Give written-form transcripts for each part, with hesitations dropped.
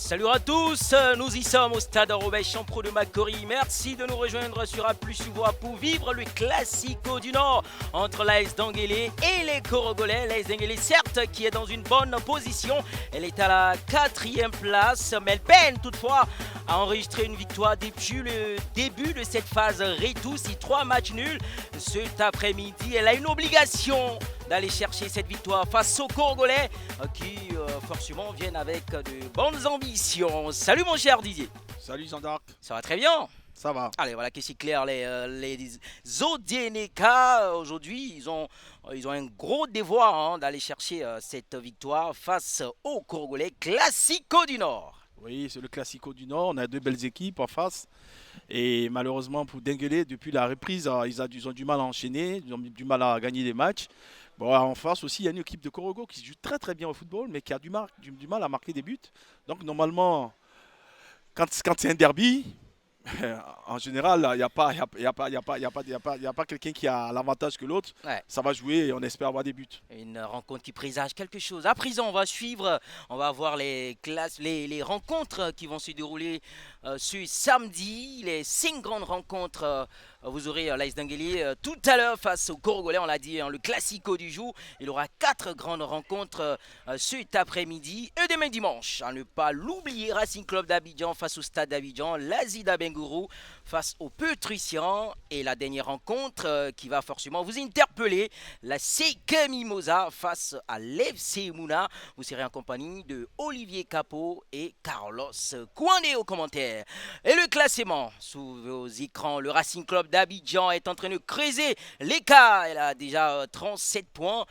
Salut à tous, nous y sommes au stade Robert Champrou de Macquarie. Merci de nous rejoindre sur A+, Voix pour vivre le Classico du Nord entre l'AS Danguélé et les Corogolais. L'AS Danguélé, certes, qui est dans une bonne position. Elle est à la 4e place, mais elle peine toutefois à enregistrer une victoire depuis le début de cette phase retour. Si 3 matchs nuls cet après-midi, elle a une obligation d'aller chercher cette victoire face aux Corogolais qui forcément viennent avec de bonnes ambitions. Salut mon cher Didier. Salut Jean d'Arc. Ça va très bien. Ça va. Allez, voilà que c'est clair, les Zodieneka aujourd'hui, ils ont un gros devoir d'aller chercher cette victoire face aux Corogolais. Classico du Nord. Oui, c'est le Classico du Nord. On a 2 belles équipes en face. Et malheureusement pour Denguélé, depuis la reprise, ils ont du mal à enchaîner, ils ont du mal à gagner des matchs. Bon, en face aussi, il y a une équipe de Corogo qui joue très très bien au football, mais qui a du mal à marquer des buts. Donc normalement, quand c'est un derby, en général, il n'y a pas quelqu'un qui a l'avantage que l'autre. Ouais. Ça va jouer et on espère avoir des buts. Une rencontre qui présage quelque chose. À présent, on va suivre, on va voir les rencontres qui vont se dérouler ce samedi. Les 5 grandes rencontres. Vous aurez l'AS Danguélé tout à l'heure face au Corogolais, on l'a dit, le Classico du jour. Il y aura 4 grandes rencontres cet après-midi et demain dimanche. À ne pas l'oublier, Racing Club d'Abidjan face au Stade d'Abidjan, l'Azida Bengourou face au Petrician. Et la dernière rencontre qui va forcément vous interpeller, la CK Mimosa face à l'FC Mouna. Vous serez en compagnie de Olivier Capot et Carlos Kouandé aux commentaires. Et le classement sous vos écrans, le Racing Club d'Abidjan est en train de creuser l'écart. Elle a déjà 37 points,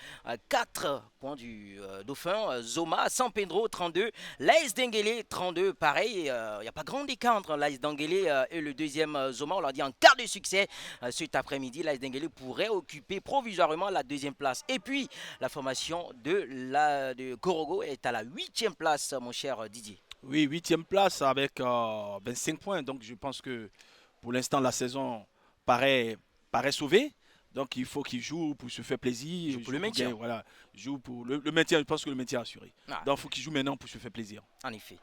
4 points du Dauphin. Zoma, San Pedro 32, l'AS Danguélé 32. Pareil, il n'y a pas grand écart entre l'AS Danguélé et le deuxième Zoma. On l'a dit en quart de succès cet après-midi. L'AS Danguélé pourrait occuper provisoirement la 2e place. Et puis la formation de Corogo est à la 8e place, mon cher Didier. Oui, 8e place avec 25 points. Donc je pense que pour l'instant la saison paraît sauvée. Donc il faut qu'il joue pour se faire plaisir. Joue pour le maintien. Voilà, joue pour le maintien. Je pense que le maintien est assuré. Ah. Donc il faut qu'il joue maintenant pour se faire plaisir. En effet.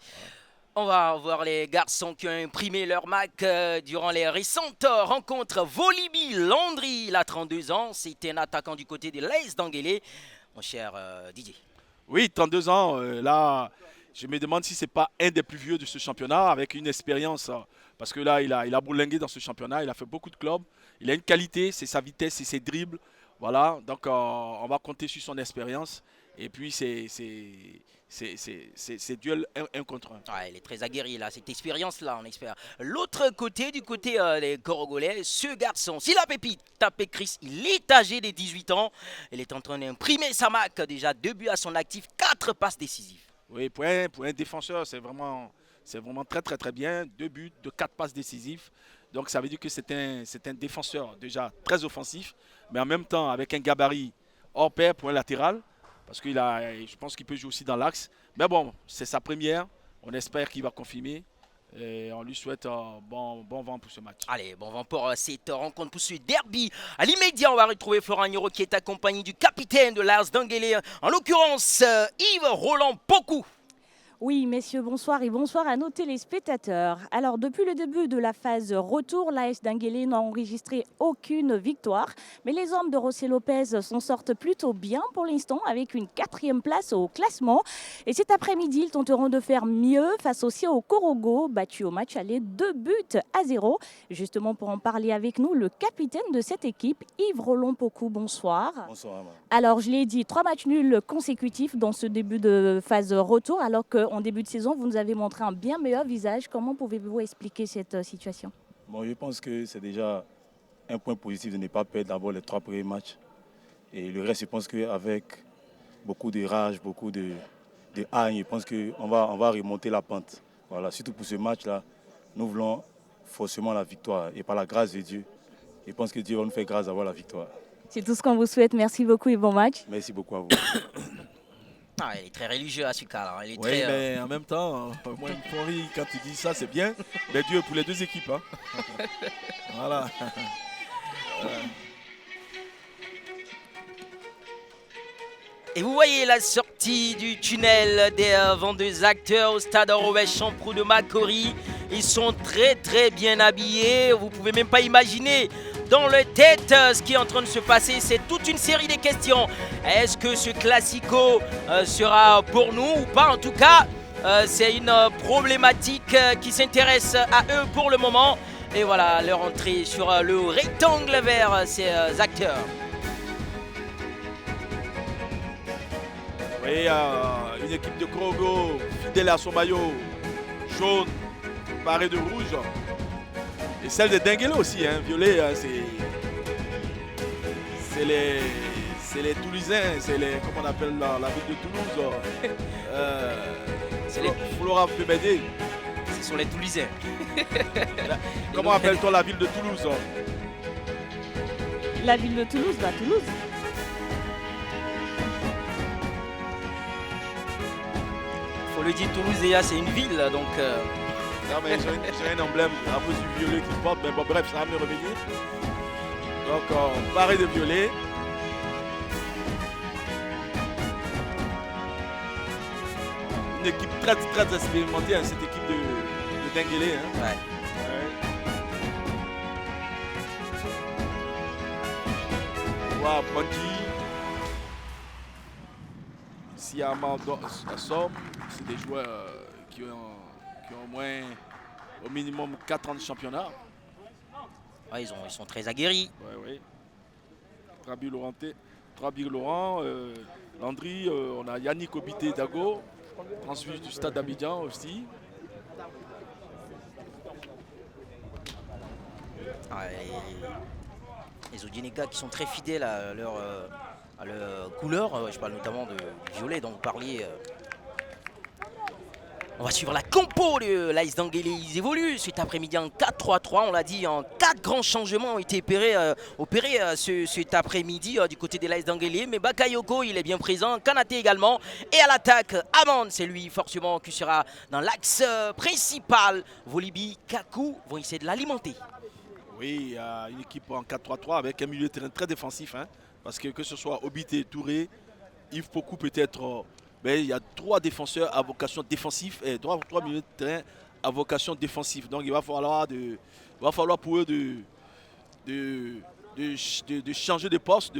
On va voir les garçons qui ont imprimé leur marque durant les récentes rencontres. Volibi Landry, il a 32 ans. C'était un attaquant du côté de l'AS Danguélé. Mon cher Didier. Oui, 32 ans. Là, je me demande si ce n'est pas un des plus vieux de ce championnat avec une expérience. Parce que là, il a bourlingué dans ce championnat. Il a fait beaucoup de clubs. Il a une qualité, c'est sa vitesse, c'est ses dribbles. Voilà, donc on va compter sur son expérience. Et puis, c'est duel 1 contre 1. Ouais, il est très aguerri là, cette expérience-là, on espère. L'autre côté, du côté des Corogolais, ce garçon, si la pépite tapait Chris, il est âgé des 18 ans. Il est en train d'imprimer sa marque, déjà 2 buts à son actif, 4 passes décisives. Oui, pour un défenseur, c'est vraiment très très très bien. 2 buts, 4 passes décisives. Donc ça veut dire que c'est un défenseur déjà très offensif, mais en même temps avec un gabarit hors pair pour un latéral. Parce que je pense qu'il peut jouer aussi dans l'axe. Mais bon, c'est sa première. On espère qu'il va confirmer. Et on lui souhaite bon vent pour ce match. Allez, bon vent pour cette rencontre, pour ce derby. À l'immédiat, on va retrouver Florent Niro qui est accompagné du capitaine de l'AS Danguélé. En l'occurrence, Yves Roland Pocou. Oui, messieurs, bonsoir et bonsoir à nos téléspectateurs. Alors, depuis le début de la phase retour, l'AS Danguélé n'a enregistré aucune victoire. Mais les hommes de José Lopez s'en sortent plutôt bien pour l'instant avec une 4e place au classement. Et cet après-midi, ils tenteront de faire mieux face aussi au Corogo, battu au match aller 2-0. Justement, pour en parler avec nous, le capitaine de cette équipe, Yves Roland Pocou, bonsoir. Bonsoir. Alors, je l'ai dit, 3 matchs nuls consécutifs dans ce début de phase retour, alors qu'en début de saison, vous nous avez montré un bien meilleur visage. Comment pouvez-vous expliquer cette situation ? Bon, je pense que c'est déjà un point positif de ne pas perdre d'abord les 3 premiers matchs. Et le reste, je pense qu'avec beaucoup de rage, beaucoup de haine, je pense qu'on va remonter la pente. Voilà, surtout pour ce match-là, nous voulons forcément la victoire. Et par la grâce de Dieu, je pense que Dieu va nous faire grâce d'avoir la victoire. C'est tout ce qu'on vous souhaite. Merci beaucoup et bon match. Merci beaucoup à vous. Ah, il est très religieux à ce cas-là. Oui, mais en même temps, moi, il me faut rire quand tu dis ça, c'est bien. Mais Dieu pour les 2 équipes. Hein. Voilà. Et vous voyez la sortie sortie du tunnel des 22 acteurs au stade Robert Champroux de Macquarie. Ils sont très bien habillés. Vous pouvez même pas imaginer dans leur tête ce qui est en train de se passer. C'est toute une série de questions. Est-ce que ce classico sera pour nous ou pas? En tout cas, c'est une problématique qui s'intéresse à eux pour le moment. Et voilà leur entrée sur le rectangle vers ces acteurs. Oui, une équipe de Korogo fidèle à son maillot jaune, barré de rouge. Et celle de Denguele aussi, hein, violet, hein, c'est les Toulousains, c'est les, comment on appelle la ville de Toulouse. C'est les Flora peut m'aider. Ce sont les Toulousains. Comment appelle-t-on la ville de Toulouse? La ville de Toulouse, bah Toulouse. Faut le dire, Toulouse déjà c'est une ville donc. Non mais j'ai un emblème un peu du violet qui porte, mais bon bref, ça va me revenir. Donc barré de violet. Une équipe très expérimentée, hein, cette équipe de Denguele. Hein. Ouais. Wow, Bonji. Siama Assom, c'est des joueurs qui ont au moins au minimum 4 ans de championnat. Ouais, ils sont très aguerris. Oui. Trabi Laurent, Landry, on a Yannick Obité Dago, transfuge du stade d'Abidjan aussi. Les Odinika qui sont très fidèles à leur couleur. Je parle notamment du violet dont vous parliez. On va suivre la compo de l'AS Denguele. Ils évoluent cet après-midi en 4-3-3. On l'a dit, en 4 grands changements ont été opérés cet après-midi du côté de l'AS Denguele. Mais Bakayoko, il est bien présent. Kanaté également. Et à l'attaque, Amand, c'est lui forcément qui sera dans l'axe principal. Volibi, Kaku vont essayer de l'alimenter. Oui, il y a une équipe en 4-3-3 avec un milieu de terrain très défensif. Hein, parce que ce soit Obité, Touré, Yves Pokou peut-être... Mais il y a 3 défenseurs à vocation défensive et 3 milieux de terrain à vocation défensive. Donc il va falloir pour eux de changer de poste.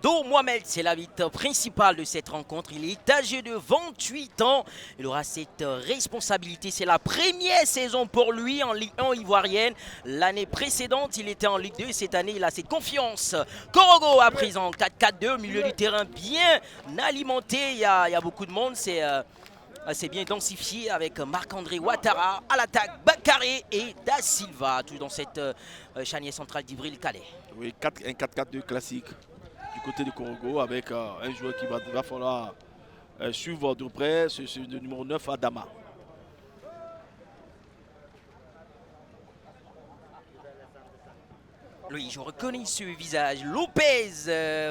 Do Mohamed, c'est l'arbitre principal de cette rencontre. Il est âgé de 28 ans. Il aura cette responsabilité. C'est la première saison pour lui en Ligue 1 ivoirienne. L'année précédente, il était en Ligue 2. Cette année, il a cette confiance. Korogo à présent, 4-4-2, milieu du terrain bien alimenté. Il y a beaucoup de monde. C'est bien densifié avec Marc-André Ouattara à l'attaque, Bakaré et Da Silva. Tout dans cette charnière centrale d'Ibril Calais. Oui, un 4-4-2 classique du côté de Korogo avec un joueur qui va falloir suivre de près, c'est le numéro 9 Adama. Oui, je reconnais ce visage. Lopez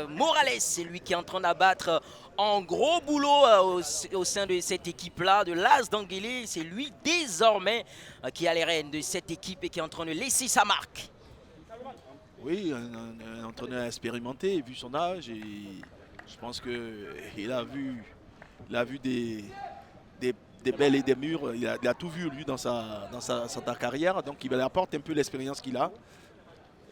Morales, c'est lui qui est en train d'abattre un gros boulot au sein de cette équipe-là, de l'AS Denguele. C'est lui désormais qui a les rênes de cette équipe et qui est en train de laisser sa marque. Oui, un entraîneur expérimenté, vu son âge, et je pense qu'il a vu des belles et des murs. Il a tout vu, lui, dans sa carrière. Donc, il apporte un peu l'expérience qu'il a.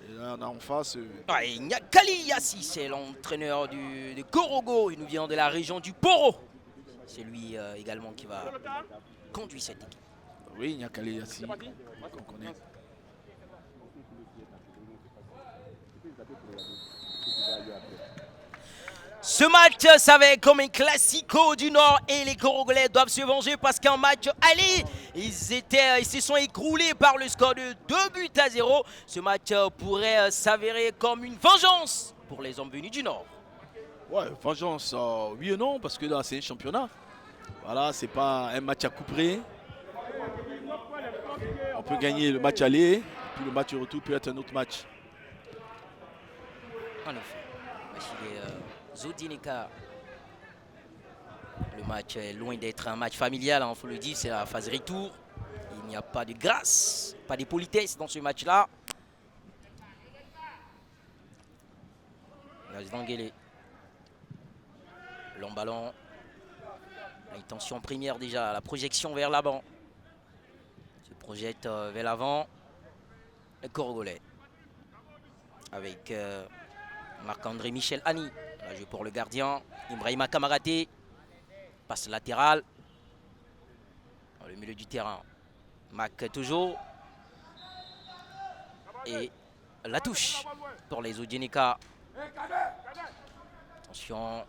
Et là, on a en face... Nyakali Yassi, c'est l'entraîneur de Korogo. Il nous vient de la région du Poro. C'est lui également qui va conduire cette équipe. Oui, Nyakali Yassi, qu'on connaît. Ce match s'avère comme un classico du Nord et les Korogolais doivent se venger parce qu'en match aller, ils se sont écroulés par le score de 2-0. Ce match pourrait s'avérer comme une vengeance pour les hommes venus du Nord. Ouais, vengeance, oui et non, parce que là c'est un championnat. Voilà, c'est pas un match à coup près. On peut gagner le match aller, puis le match retour peut être un autre match. En effet, Zodinika. Le match est loin d'être un match familial, il faut le dire, c'est la phase retour. Il n'y a pas de grâce, pas de politesse dans ce match-là. Denguele. Long ballon. L'intention première déjà, la projection vers l'avant. Se projette vers l'avant. Le Corogolais. Avec Marc-André Michel Annie. La jeu pour le gardien. Ibrahima Kamaraté. Passe latérale. Dans le milieu du terrain. Mac toujours. Et la touche pour les Odieneka. Attention.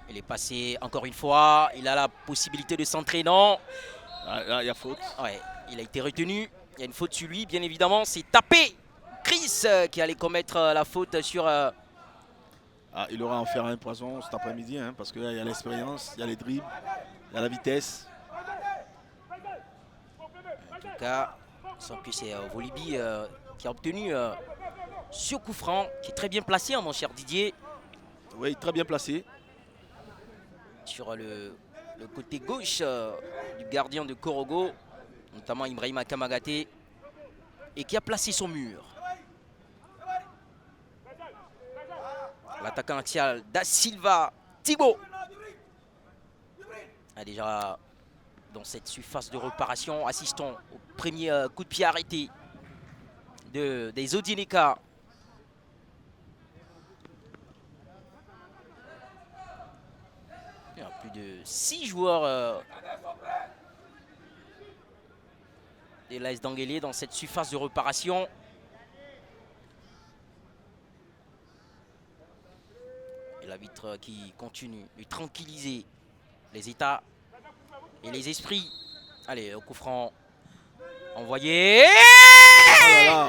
Il est passé encore une fois. Il a la possibilité de s'entrer. Non. Là, il y a faute. Ouais, il a été retenu. Il y a une faute sur lui, bien évidemment. C'est tapé. Chris qui allait commettre la faute sur... Il aura à en faire un poison cet après-midi, hein, parce que là, il y a l'expérience, il y a les dribbles, il y a la vitesse. En tout cas, il semble que c'est Volibi qui a obtenu ce coup franc, qui est très bien placé, hein, mon cher Didier. Oui, très bien placé. Sur le côté gauche du gardien de Korogo, notamment Ibrahima Kamagaté, et qui a placé son mur. L'attaquant axial Da Silva Thibaut a déjà dans cette surface de réparation. Assistons au premier coup de pied arrêté des Odieneka. Il y a plus de 6 joueurs de l'AS d'Anguélé dans cette surface de réparation. Et l'arbitre qui continue de tranquilliser les états et les esprits. Allez, au coup franc envoyé. Oh là là.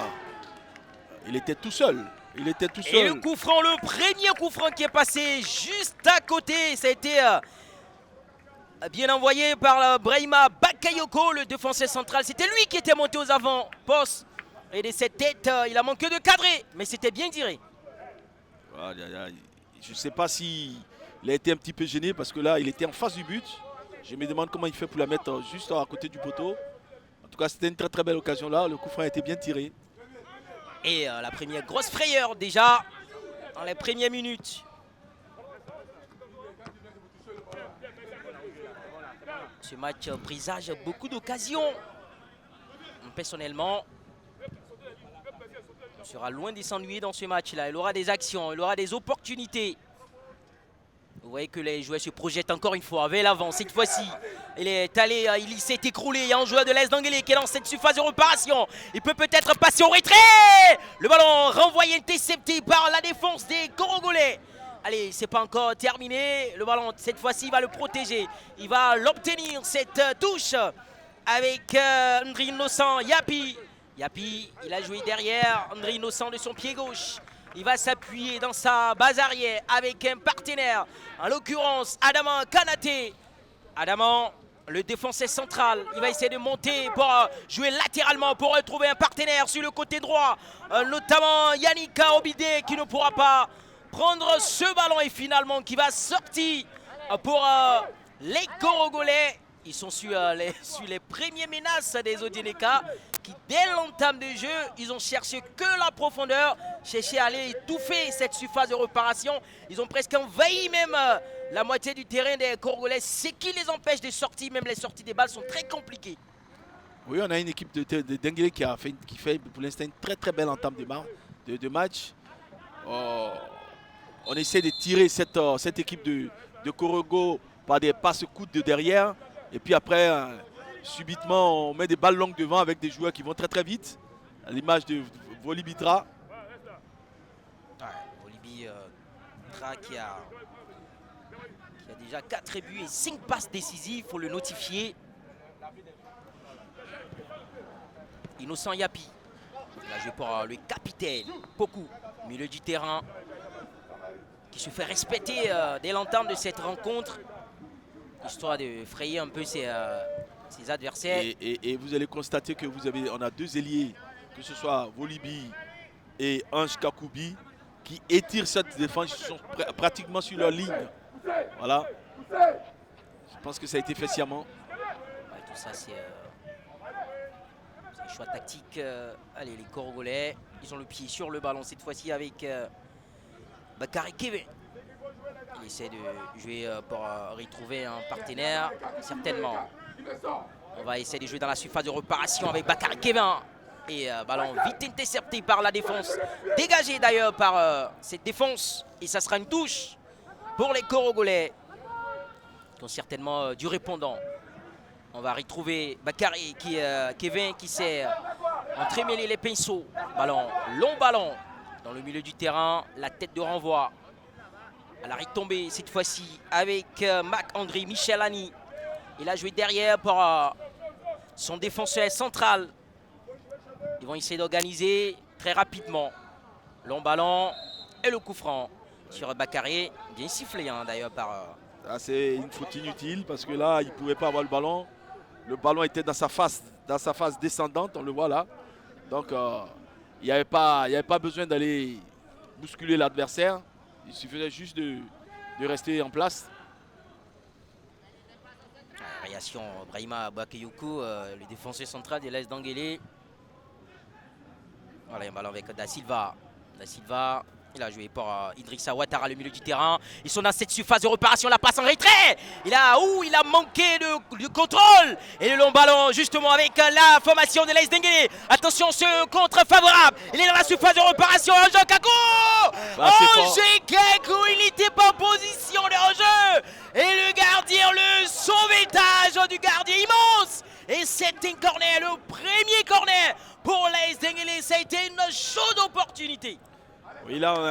Il était tout seul. Il était tout seul. Et le coup franc, le premier coup franc qui est passé juste à côté. Ça a été bien envoyé par Brahima Bakayoko, le défenseur central. C'était lui qui était monté aux avant-postes. Et de cette tête, il a manqué de cadrer. Mais c'était bien tiré. Je ne sais pas s'il a été un petit peu gêné parce que là, il était en face du but. Je me demande comment il fait pour la mettre juste à côté du poteau. En tout cas, c'était une très très belle occasion là. Le coup franc a été bien tiré. Et la première grosse frayeur déjà dans les premières minutes. Ce match présage beaucoup d'occasions. Personnellement, on sera loin de s'ennuyer dans ce match-là. Il aura des actions, il aura des opportunités. Vous voyez que les joueurs se projettent encore une fois vers l'avant. Cette fois-ci, il est allé, il s'est écroulé. Il y a un joueur de l'AS d'Anguélé qui est dans cette surface de réparation. Il peut peut-être passer au retrait. Le ballon renvoyé, intercepté par la défense des Corogolais. Allez, c'est pas encore terminé. Le ballon, cette fois-ci, il va le protéger. Il va l'obtenir, cette touche, avec André Innocent, Yapi. Yapi, il a joué derrière André Innocent de son pied gauche. Il va s'appuyer dans sa base arrière avec un partenaire, en l'occurrence Adaman Kanaté. Adaman, le défenseur central, il va essayer de monter pour jouer latéralement pour retrouver un partenaire sur le côté droit, notamment Yannicka Obidé qui ne pourra pas prendre ce ballon et finalement qui va sortir pour les Corogolais. Ils sont sur les premières menaces des Odieneka qui, dès l'entame de jeu, ils ont cherché que la profondeur, cherché à aller étouffer cette surface de réparation. Ils ont presque envahi même la moitié du terrain des Corogolais, ce qui les empêche de sortir. Même les sorties des balles sont très compliquées. Oui, on a une équipe de Denguélé qui fait pour l'instant une très très belle entame de match. On essaie de tirer cette équipe de Korogo par des passes coudes de derrière. Et puis après, subitement, on met des balles longues devant avec des joueurs qui vont très très vite. À l'image de Volibitra. Volibitra qui a déjà 4 buts et 5 passes décisives, il faut le notifier. Innocent Yapi. Il a joué pour le capitaine, Poku, milieu du terrain, qui se fait respecter dès l'entame de cette rencontre, histoire de frayer un peu ses adversaires. Et vous allez constater que on a 2 ailiers, que ce soit Volibi et Ange Kakoubi, qui étirent cette défense, ils sont pratiquement sur leur ligne. Voilà. Je pense que ça a été fait sciemment. Ouais, tout ça, c'est un choix tactique. Allez, les Corogolais, ils ont le pied sur le ballon cette fois-ci avec Bakary Kevin. Il essaie de jouer pour retrouver un partenaire, certainement. On va essayer de jouer dans la surface de réparation avec Bakary Kevin. Et ballon vite intercepté par la défense. Dégagé d'ailleurs par cette défense. Et ça sera une touche pour les Corogolais. Qui ont certainement du répondant. On va retrouver Bakary Kevin qui sait entremêler les pinceaux. Long ballon dans le milieu du terrain. La tête de renvoi. Elle a retombé cette fois-ci avec Marc-André Michelani. Il a joué derrière pour son défenseur central. Ils vont essayer d'organiser très rapidement. Long ballon et le coup franc sur Bakary. Bien sifflé d'ailleurs par... C'est une faute inutile parce que là, il ne pouvait pas avoir le ballon. Le ballon était dans sa face descendante, on le voit là. Donc, il n'y avait pas besoin d'aller bousculer l'adversaire. Il suffisait juste de rester en place. Réaction Brahima Bakayoko, le défenseur central de l'AS d'Anguélé. Voilà, un ballon avec Da Silva. Da Silva, il a joué pour Idrissa Ouattara, le milieu du terrain. Ils sont dans cette surface de réparation, la passe en retrait. Il a manqué de contrôle. Et le long ballon, justement, avec la formation de l'AS d'Anguélé. Attention, ce contre favorable. Il est dans la surface de réparation. Ange Kakou. Ange Kakou, il n'était pas en position de hors-jeu. Et le gardien, le sauvetage du gardien immense. Et c'est un corner, le premier corner pour l'AS d'Anguélé. Ça a été une chaude opportunité. Oui, là, on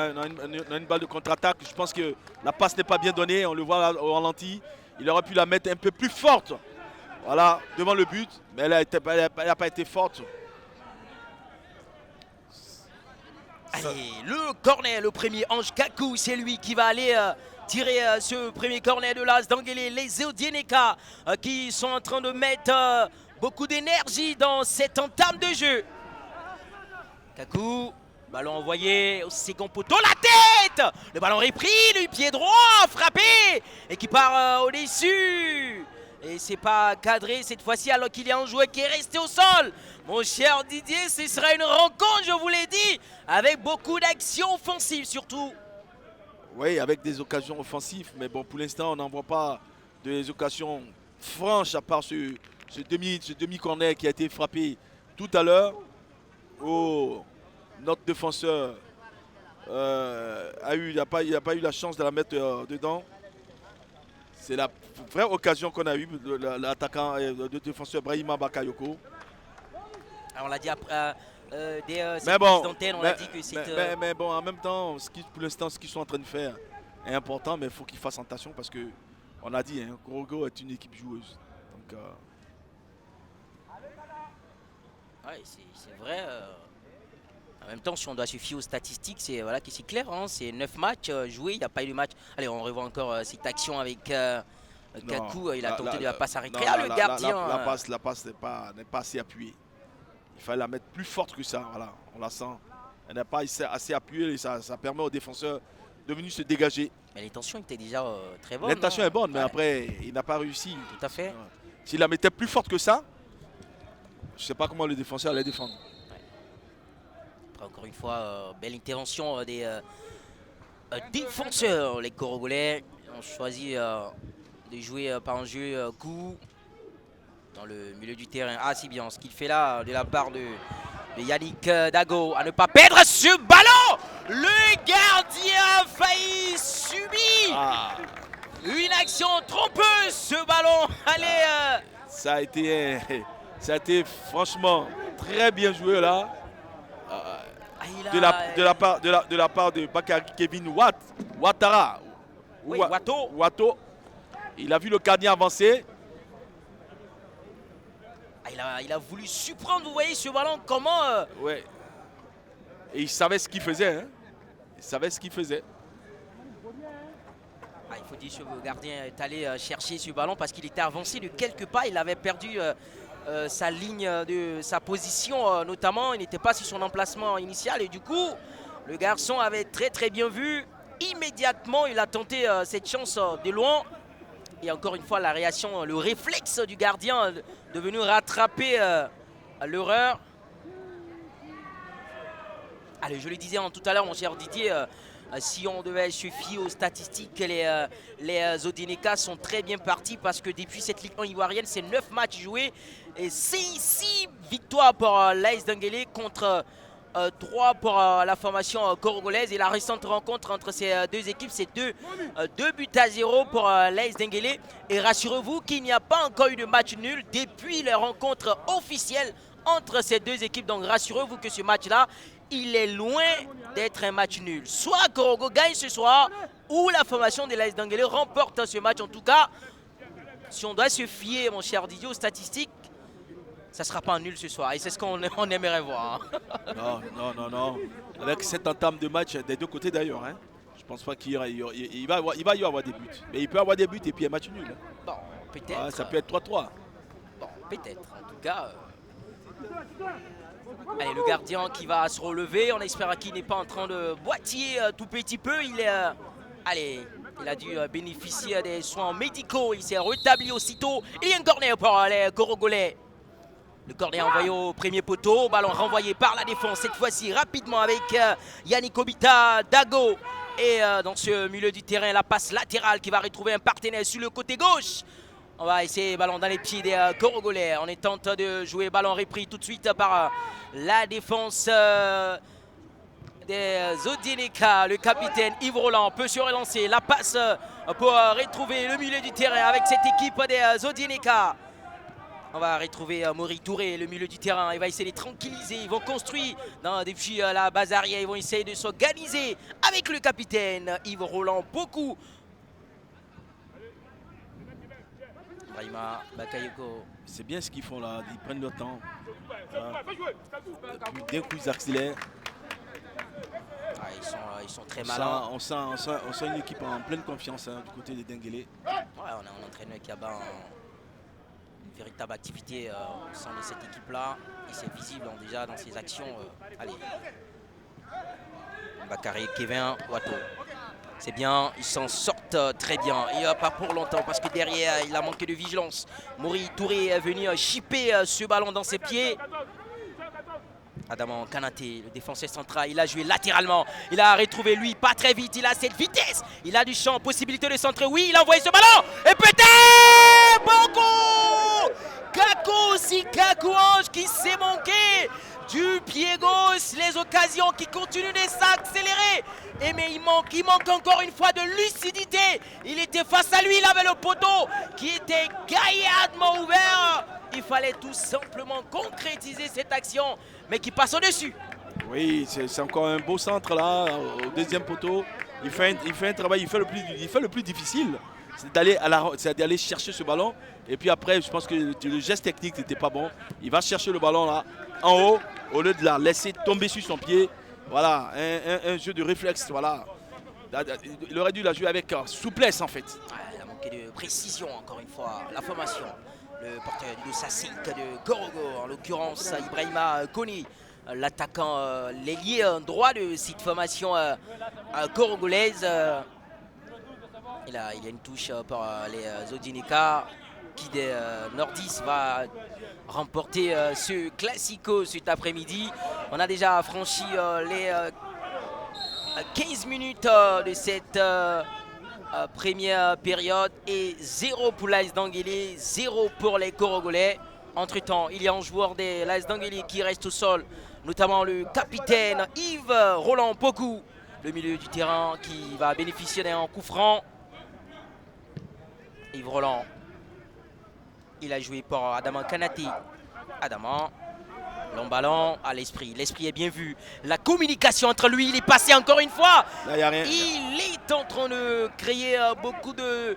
a une balle de contre-attaque. Je pense que la passe n'est pas bien donnée. On le voit au ralenti. Il aurait pu la mettre un peu plus forte. Voilà, devant le but. Mais elle n'a pas été forte. Allez, le corner, le premier Ange Kakou, c'est lui qui va aller tirer ce premier corner de l'AS d'Anguélé. Les Odieneka qui sont en train de mettre beaucoup d'énergie dans cette entame de jeu. Kakou, ballon envoyé au second poteau, la tête. Le ballon repris, du pied droit, frappé et qui part au-dessus. Et c'est pas cadré cette fois-ci alors qu'il y a un joueur qui est resté au sol. Mon cher Didier, ce sera une rencontre, je vous l'ai dit, avec beaucoup d'actions offensives surtout. Oui, avec des occasions offensives. Mais bon, pour l'instant, on n'en voit pas des occasions franches à part ce demi-corner qui a été frappé tout à l'heure. Oh, notre défenseur n'a pas eu la chance de la mettre dedans. C'est la vraie occasion qu'on a eue de l'attaquant, de défenseur Brahima Bakayoko. Alors on l'a dit après, mais bon, on a dit que c'est... mais bon, en même temps, pour l'instant, ce qu'ils sont en train de faire est important, mais il faut qu'ils fassent attention parce que on a dit, Korogo est une équipe joueuse. Donc, ouais, c'est vrai. En même temps, si on doit se fier aux statistiques, c'est voilà, clair. C'est 9 matchs joués, il n'y a pas eu de match. Allez, on revoit encore cette action avec Kakou. Il a tenté de la passe à retrait. Le gardien. La passe n'est pas assez appuyée. Il fallait la mettre plus forte que ça. Voilà, on la sent. Elle n'est pas assez appuyée et ça permet aux défenseurs de venir se dégager. Mais l'intention était déjà très bonne. L'intention est bonne, mais après, il n'a pas réussi. Tout à fait. S'il la mettait plus forte que ça, je ne sais pas comment le défenseur allait défendre. Encore une fois, belle intervention des défenseurs. Les Corogolais ont choisi de jouer par un jeu coup dans le milieu du terrain. Ah, c'est bien ce qu'il fait là de la part de Yannick Dago. À ne pas perdre ce ballon. Le gardien a failli subir une action trompeuse. Ce ballon allez. Ça a été franchement très bien joué là. De la part de Bakary Kevin Ouattara. Oui, Ouatto. Il a vu le gardien avancer. Il a voulu surprendre, vous voyez ce ballon, comment Ouais. Et il savait ce qu'il faisait. Il savait ce qu'il faisait. Il faut dire que le gardien est allé chercher ce ballon parce qu'il était avancé de quelques pas. Il avait perdu sa ligne de sa position notamment. Il n'était pas sur son emplacement initial et du coup le garçon avait très bien vu. Immédiatement il a tenté cette chance de loin et encore une fois la réaction, le réflexe du gardien de venir rattraper l'erreur. Allez, je le disais tout à l'heure mon cher Didier, Si on devait se fier aux statistiques, les Zodinica sont très bien partis parce que depuis cette Ligue 1 ivoirienne, c'est 9 matchs joués et 6 victoires pour l'AS Denguélé contre 3 pour la formation congolaise. Et la récente rencontre entre ces deux équipes, c'est 2 buts à 0 pour l'AS Denguélé. Et rassurez-vous qu'il n'y a pas encore eu de match nul depuis les rencontres officielles entre ces deux équipes. Donc rassurez-vous que ce match-là, il est loin d'être un match nul. Soit Korogo gagne ce soir, ou la formation de l'AS Denguélé remporte ce match. En tout cas, si on doit se fier, mon cher Didier, aux statistiques, ça ne sera pas un nul ce soir. Et c'est ce qu'on aimerait voir. Non, non, non, non. Avec cette entame de match des deux côtés d'ailleurs. Hein. Je pense pas qu'il va y avoir des buts. Mais il peut y avoir des buts et puis un match nul. Hein. Bon, peut-être. Ah, ça peut être 3-3. Bon, peut-être. En tout cas... Allez, le gardien qui va se relever. On espère qu'il n'est pas en train de boitiller tout petit peu. Il a dû bénéficier des soins médicaux. Il s'est rétabli aussitôt. Il y a un corner pour les Corogolais. Le corner envoyé au premier poteau. Ballon renvoyé par la défense. Cette fois-ci rapidement avec Yannick Obita, Dago. Et dans ce milieu du terrain, la passe latérale qui va retrouver un partenaire sur le côté gauche. On va essayer ballon dans les pieds des Corogolais. On est en train de jouer ballon repris tout de suite par la défense des Zodinica. Le capitaine Yves Roland peut se relancer. La passe pour retrouver le milieu du terrain avec cette équipe des Zodinica. On va retrouver Mori Touré, le milieu du terrain. Il va essayer de les tranquilliser. Ils vont construire depuis la base arrière. Ils vont essayer de s'organiser avec le capitaine Yves Roland. Beaucoup. Bakayoko. C'est bien ce qu'ils font là, ils prennent leur temps. D'un coup ils accélèrent. Ah, ils sont très malins. On sent une équipe en pleine confiance hein, du côté des Denguélé. Ouais, on a un entraîneur qui a une véritable activité au sein de cette équipe-là. Et c'est visible déjà dans ses actions. Allez. Bakary, Kevin, Wato. C'est bien, ils s'en sortent très bien. Et pas pour longtemps parce que derrière, il a manqué de vigilance. Mori Touré est venu chipper ce ballon dans ses pieds. Adama Kanaté, le défenseur central, il a joué latéralement. Il a retrouvé lui, pas très vite, il a cette vitesse. Il a du champ, possibilité de centrer. Oui, il a envoyé ce ballon. Et peut-être Boko Kako Sikakouange qui s'est manqué du pied gauche. Les occasions qui continuent de s'accélérer. Et mais il manque encore une fois de lucidité. Il était face à lui, il avait le poteau qui était gaillardement ouvert. Il fallait tout simplement concrétiser cette action, mais qui passe au-dessus. Oui, c'est encore un beau centre là, au deuxième poteau. Il fait un travail, il fait le plus difficile. C'est d'aller chercher ce ballon. Et puis après, je pense que le geste technique n'était pas bon. Il va chercher le ballon là, en haut, au lieu de la laisser tomber sur son pied. Voilà, un jeu de réflexe, voilà. Il aurait dû la jouer avec souplesse en fait. Il a manqué de précision encore une fois, la formation. Le porteur de Sassink de Gorogo, en l'occurrence Ibrahima Koni, l'attaquant, l'ailier droit de cette formation gorogolaise. Il a une touche pour les Zodinica qui des Nordis va remporter ce classico cet après-midi. On a déjà franchi les 15 minutes de cette première période et 0 pour l'AS Denguélé, 0 pour les Corogolais. Entre-temps, il y a un joueur de l'AS Denguélé qui reste au sol, notamment le capitaine Yves Roland Pokou, le milieu du terrain qui va bénéficier d'un coup franc. Yves Roland, il a joué pour Adama Kanati. Adama, long ballon à l'esprit. L'esprit est bien vu. La communication entre lui, il est passé encore une fois. Là, y a rien. Il est en train de créer beaucoup de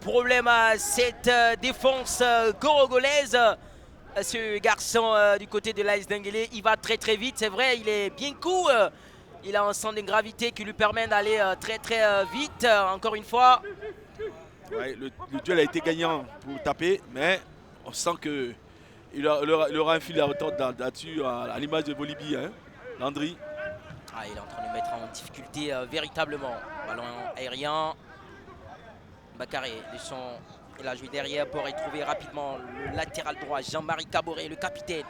problèmes à cette défense gorogolaise. Ce garçon du côté de l'AS Denguélé, il va très très vite. C'est vrai, il est bien court. Il a un centre de gravité qui lui permet d'aller très très vite. Encore une fois. Ouais, le duel a été gagnant pour taper, mais on sent qu'il aura un fil à retordre là-dessus, à l'image de Bolibi, hein, Landry. Ah, il est en train de mettre en difficulté véritablement. Ballon aérien. Bakary, il a joué derrière pour retrouver rapidement le latéral droit, Jean-Marie Caboret, le capitaine.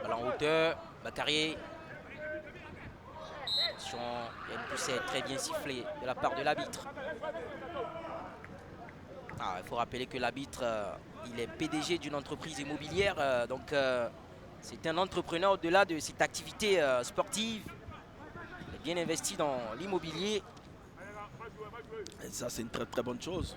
Ballon en hauteur, Bakary. Attention, il y a une poussette très bien sifflée de la part de l'arbitre. Il faut rappeler que l'arbitre, il est PDG d'une entreprise immobilière, donc c'est un entrepreneur au-delà de cette activité sportive. Il est bien investi dans l'immobilier. Et ça, c'est une très très bonne chose.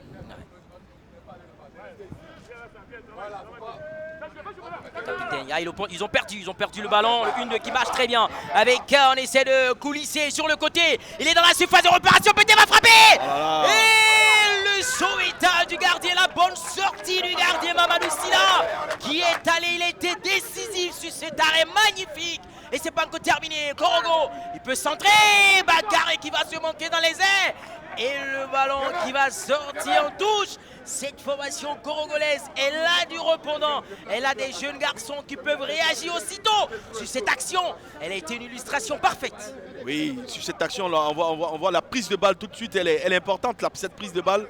Capitaine, ils ont perdu le ballon. Le 1-2 qui marche très bien. Avec, on essaie de coulisser sur le côté. Il est dans la surface de réparation. Peut-être va frapper. Et le sauvetage du gardien, la bonne sortie du gardien Mamadou Silla qui est allé. Il était décisif sur cet arrêt magnifique. Et c'est pas encore terminé. Korogo, il peut centrer. Bakary qui va se manquer dans les airs. Et le ballon qui va sortir en touche. Cette formation corogolaise, elle a du répondant. Elle a des jeunes garçons qui peuvent réagir aussitôt sur cette action. Elle a été une illustration parfaite. Oui, sur cette action-là, on voit la prise de balle tout de suite. Elle est importante, cette prise de balle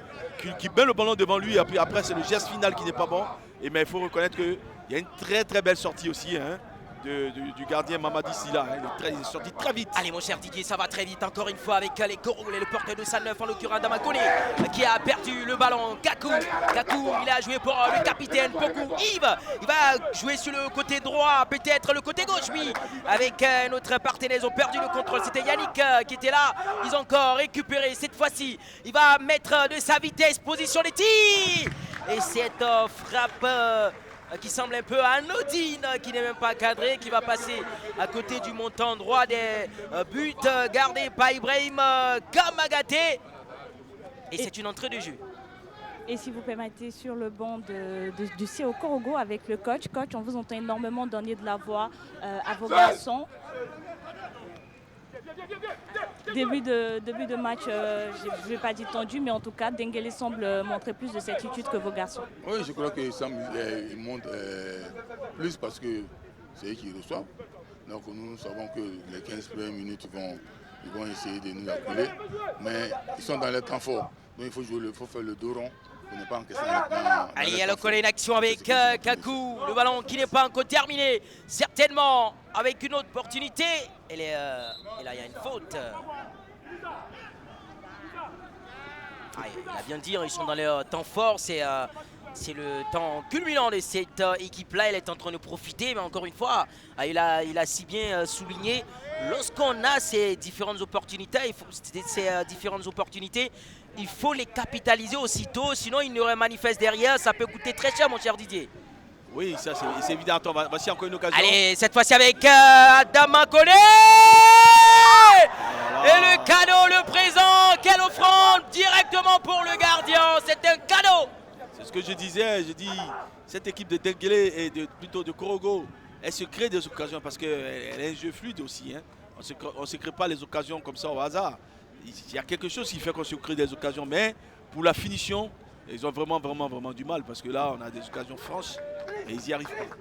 qui met le ballon devant lui. Après, c'est le geste final qui n'est pas bon. Mais il faut reconnaître qu'il y a une très très belle sortie aussi. Du gardien Mamadi Silla. Il est sorti très vite. Allez mon cher Didier, ça va très vite encore une fois avec les Corolais, le porteur de salle 9 en l'occurrence Damakone qui a perdu le ballon. Kakou, il a joué pour le capitaine Pokou. Yves, il va jouer sur le côté droit, peut-être le côté gauche, oui. Avec notre partenaire, ils ont perdu le contrôle. C'était Yannick qui était là. Ils ont encore récupéré cette fois-ci. Il va mettre de sa vitesse, position des tirs. Et cette frappe qui semble un peu anodine, qui n'est même pas cadrée, qui va passer à côté du montant droit des buts gardés par Ibrahim Kamagaté. Et c'est une entrée de jeu. Et si vous permettez, sur le banc du CO Korogo avec le coach. Coach, on vous entend énormément donner de la voix à vos garçons. Début de match, je ne vais pas dire tendu, mais en tout cas, Denguélé semble montrer plus de certitude que vos garçons. Oui, je crois que Sam il monte plus parce que c'est eux qui reçoivent. Donc nous savons que les 15 premières minutes, ils vont essayer de nous acculer. Mais ils sont dans les temps forts. Donc il faut faire le dos rond. Pour ne pas encaisser Allez, il y a une action avec Kakou. Le ballon qui n'est pas encore terminé. Certainement avec une autre opportunité. Et là, il y a une faute. Il a bien dit, ils sont dans les temps forts. C'est le temps culminant de cette équipe-là. Elle est en train de profiter. Mais encore une fois, il a si bien souligné. Lorsqu'on a ces différentes opportunités, il faut les capitaliser aussitôt. Sinon, ils ne manifestent derrière. Ça peut coûter très cher, mon cher Didier. Oui, ça c'est évident. Attends, voici encore une occasion. Allez, cette fois-ci avec Damakone. Et le cadeau, le présent. Quelle offrande directement pour le gardien. C'est un cadeau. C'est ce que je disais. Je dis, cette équipe de Denguélé et plutôt de Korogo, elle se crée des occasions parce qu'elle a un jeu fluide aussi. On ne se crée pas les occasions comme ça au hasard. Il y a quelque chose qui fait qu'on se crée des occasions. Mais pour la finition, ils ont vraiment du mal parce que là, on a des occasions franches et ils n'y arrivent pas.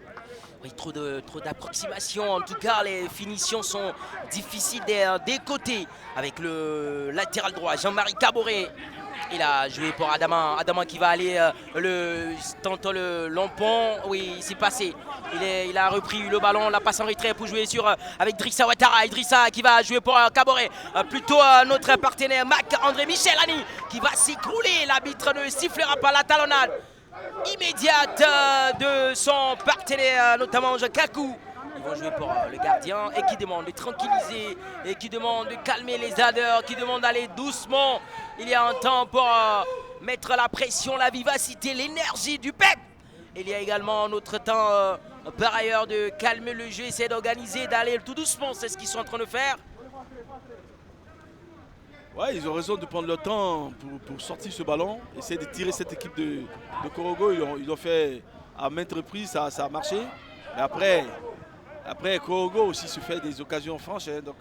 Oui, trop d'approximations. En tout cas, les finitions sont difficiles des côtés. Avec le latéral droit, Jean-Marie Caboret. Il a joué pour Adama. Adama qui va aller tantôt le long pont. Oui, c'est passé. Il a repris le ballon, la passe en retrait pour jouer avec Drissa Ouattara. Idrissa qui va jouer pour Caboret. Plutôt notre partenaire Marc-André Michelani qui va s'écrouler. L'arbitre ne sifflera pas la talonnade immédiate de son partenaire, notamment Kakou. Ils vont jouer pour le gardien et qui demande de tranquilliser et qui demande de calmer les ardeurs, qui demande d'aller doucement. Il y a un temps pour mettre la pression, la vivacité, l'énergie du peuple. Il y a également notre temps par ailleurs de calmer le jeu, essayer d'organiser, d'aller tout doucement. C'est ce qu'ils sont en train de faire. Ouais, ils ont raison de prendre le temps pour sortir ce ballon, essayer de tirer cette équipe de Korogo. Ils l'ont fait à maintes reprises, ça a marché. Mais après Korogo aussi se fait des occasions franches. Donc,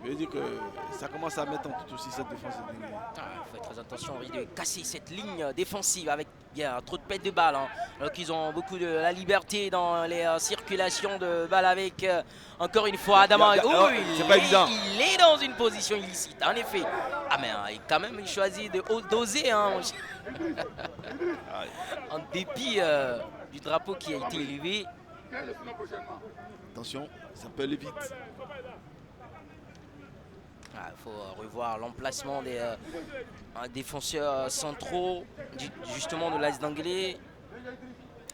je veux dire que ça commence à mettre en tout aussi cette défense. Il faut faire très attention, on risque de casser cette ligne défensive avec bien trop de pètes de balles. Alors qu'ils ont beaucoup de la liberté dans les circulations de balles avec, encore une fois, Adama. Il est dans une position illicite, en effet. Ah mais il a quand même choisi de doser. En dépit du drapeau qui a été élevé. Attention, ça peut aller vite. Il faut revoir l'emplacement des défenseurs centraux, justement de l'AS Danguélé.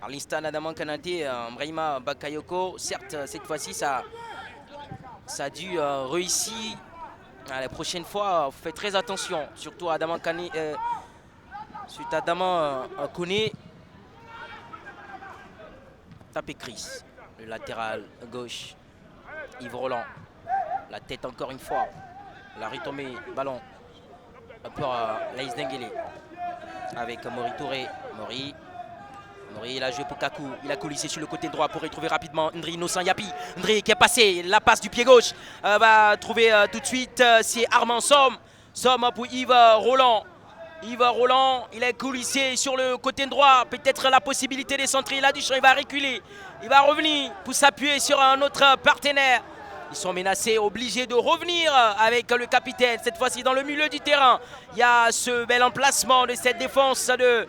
À l'instant d'Adaman Kanaté, Brahima Bakayoko, certes, cette fois-ci, ça a dû réussir. La prochaine fois, faites très attention, surtout à Adaman Kane, suite à Adaman Kone. Tapez Chris, le latéral gauche. Yves Roland, la tête encore une fois. La retombée, ballon. Pour l'AS Danguélé. Avec Mori Touré. Mori, il a joué pour Kakou. Il a coulissé sur le côté droit pour retrouver rapidement Ndri Innocent Yapi. Ndri qui est passé. La passe du pied gauche. Va trouver tout de suite. C'est Armand Somme. Somme pour Yves Roland. Yves Roland, il est coulissé sur le côté droit. Peut-être la possibilité de centrer. Il a du champ. Il va reculer. Il va revenir pour s'appuyer sur un autre partenaire. Ils sont menacés, obligés de revenir avec le capitaine. Cette fois-ci dans le milieu du terrain. Il y a ce bel emplacement de cette défense de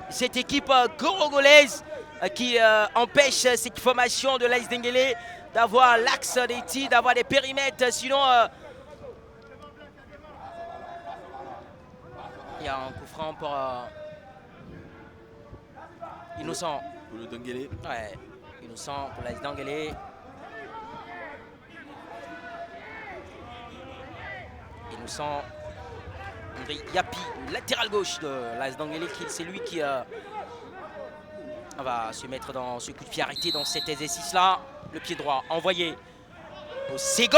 cette équipe gorogolaise qui empêche cette formation de l'AS Danguélé d'avoir l'axe des tirs, d'avoir des périmètres. Sinon, il y a un coup franc pour Innocent. Pour le Danguélé. Ouais, Innocent pour l'AS Danguélé. Innocent. André Yapi, latéral gauche de l'AS Danguélé, c'est lui qui va se mettre dans ce coup de pied arrêté dans cet exercice-là. Le pied droit envoyé au Ségo.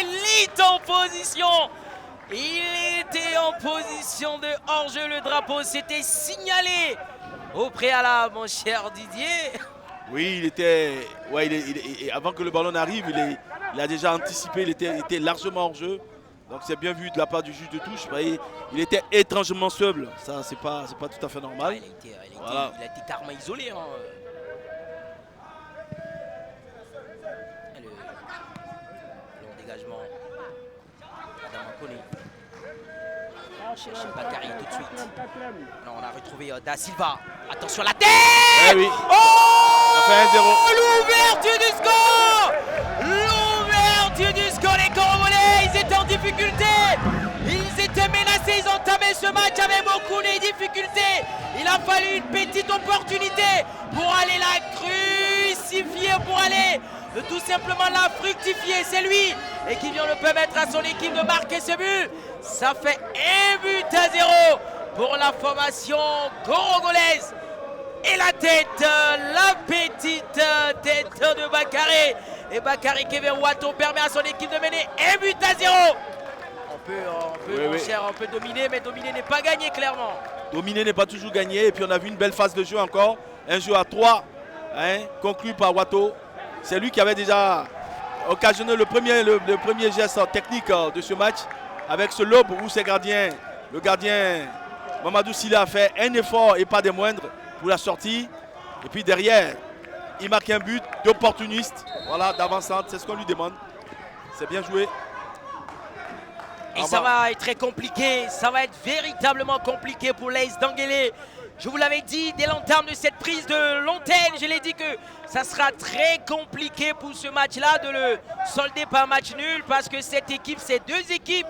Il est en position. Il était en position de hors-jeu. Le drapeau s'était signalé au préalable, mon cher Didier. Oui, il était. Ouais, avant que le ballon n'arrive, il a déjà anticipé, il était largement hors jeu. Donc c'est bien vu de la part du juge de touche. Il était étrangement seul. Ça, c'est pas tout à fait normal. Ouais, il a été carrément isolé. Hein. Le long dégagement. Adam Kone. On cherche Bakary tout de suite. Non, on a retrouvé Da Silva. Attention à la tête. Eh oui. Oh, ça fait 1-0. L'ouverture du score. L'ouverture du score. Les Gorogolais, ils étaient en difficulté. Ils étaient menacés. Ils entamaient ce match avec beaucoup de difficultés. Il a fallu une petite opportunité pour aller la crucifier, pour aller tout simplement la fructifier. C'est lui et qui vient le permettre à son équipe de marquer ce but. Ça fait 1-0 pour la formation gorogolaise. Et la tête, la petite tête de Bakary. Et Bakary Kevin Wato permet à son équipe de mener 1-0. On peut dominer, mais dominer n'est pas gagné clairement. Dominer n'est pas toujours gagné. Et puis on a vu une belle phase de jeu encore. Un jeu à 3, conclu par Wato. C'est lui qui avait déjà occasionné le premier geste technique de ce match. Avec ce lob où le gardien Mamadou Silla a fait un effort et pas des moindres pour la sortie. Et puis derrière, il marque un but d'opportuniste. Voilà, d'avancante, c'est ce qu'on lui demande. C'est bien joué. Et ça va être très compliqué, ça va être véritablement compliqué pour l'AS Danguélé. Je vous l'avais dit dès l'entame de cette prise de Lontaine, je l'ai dit que ça sera très compliqué pour ce match-là de le solder par match nul parce que cette équipe, ces deux équipes,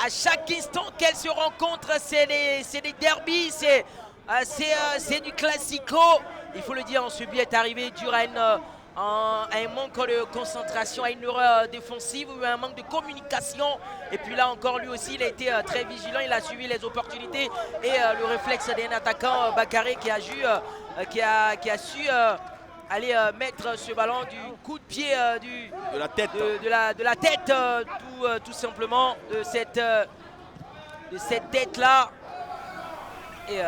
à chaque instant qu'elles se rencontrent, c'est des derbies, c'est du classico. Il faut le dire, ce but est arrivé durant un manque de concentration, à une erreur défensive ou un manque de communication. Et puis là encore, lui aussi, il a été très vigilant, il a suivi les opportunités et le réflexe d'un attaquant, Bakary, qui a su aller mettre ce ballon du coup de pied de la tête, de la tête tout simplement, de cette tête-là. Et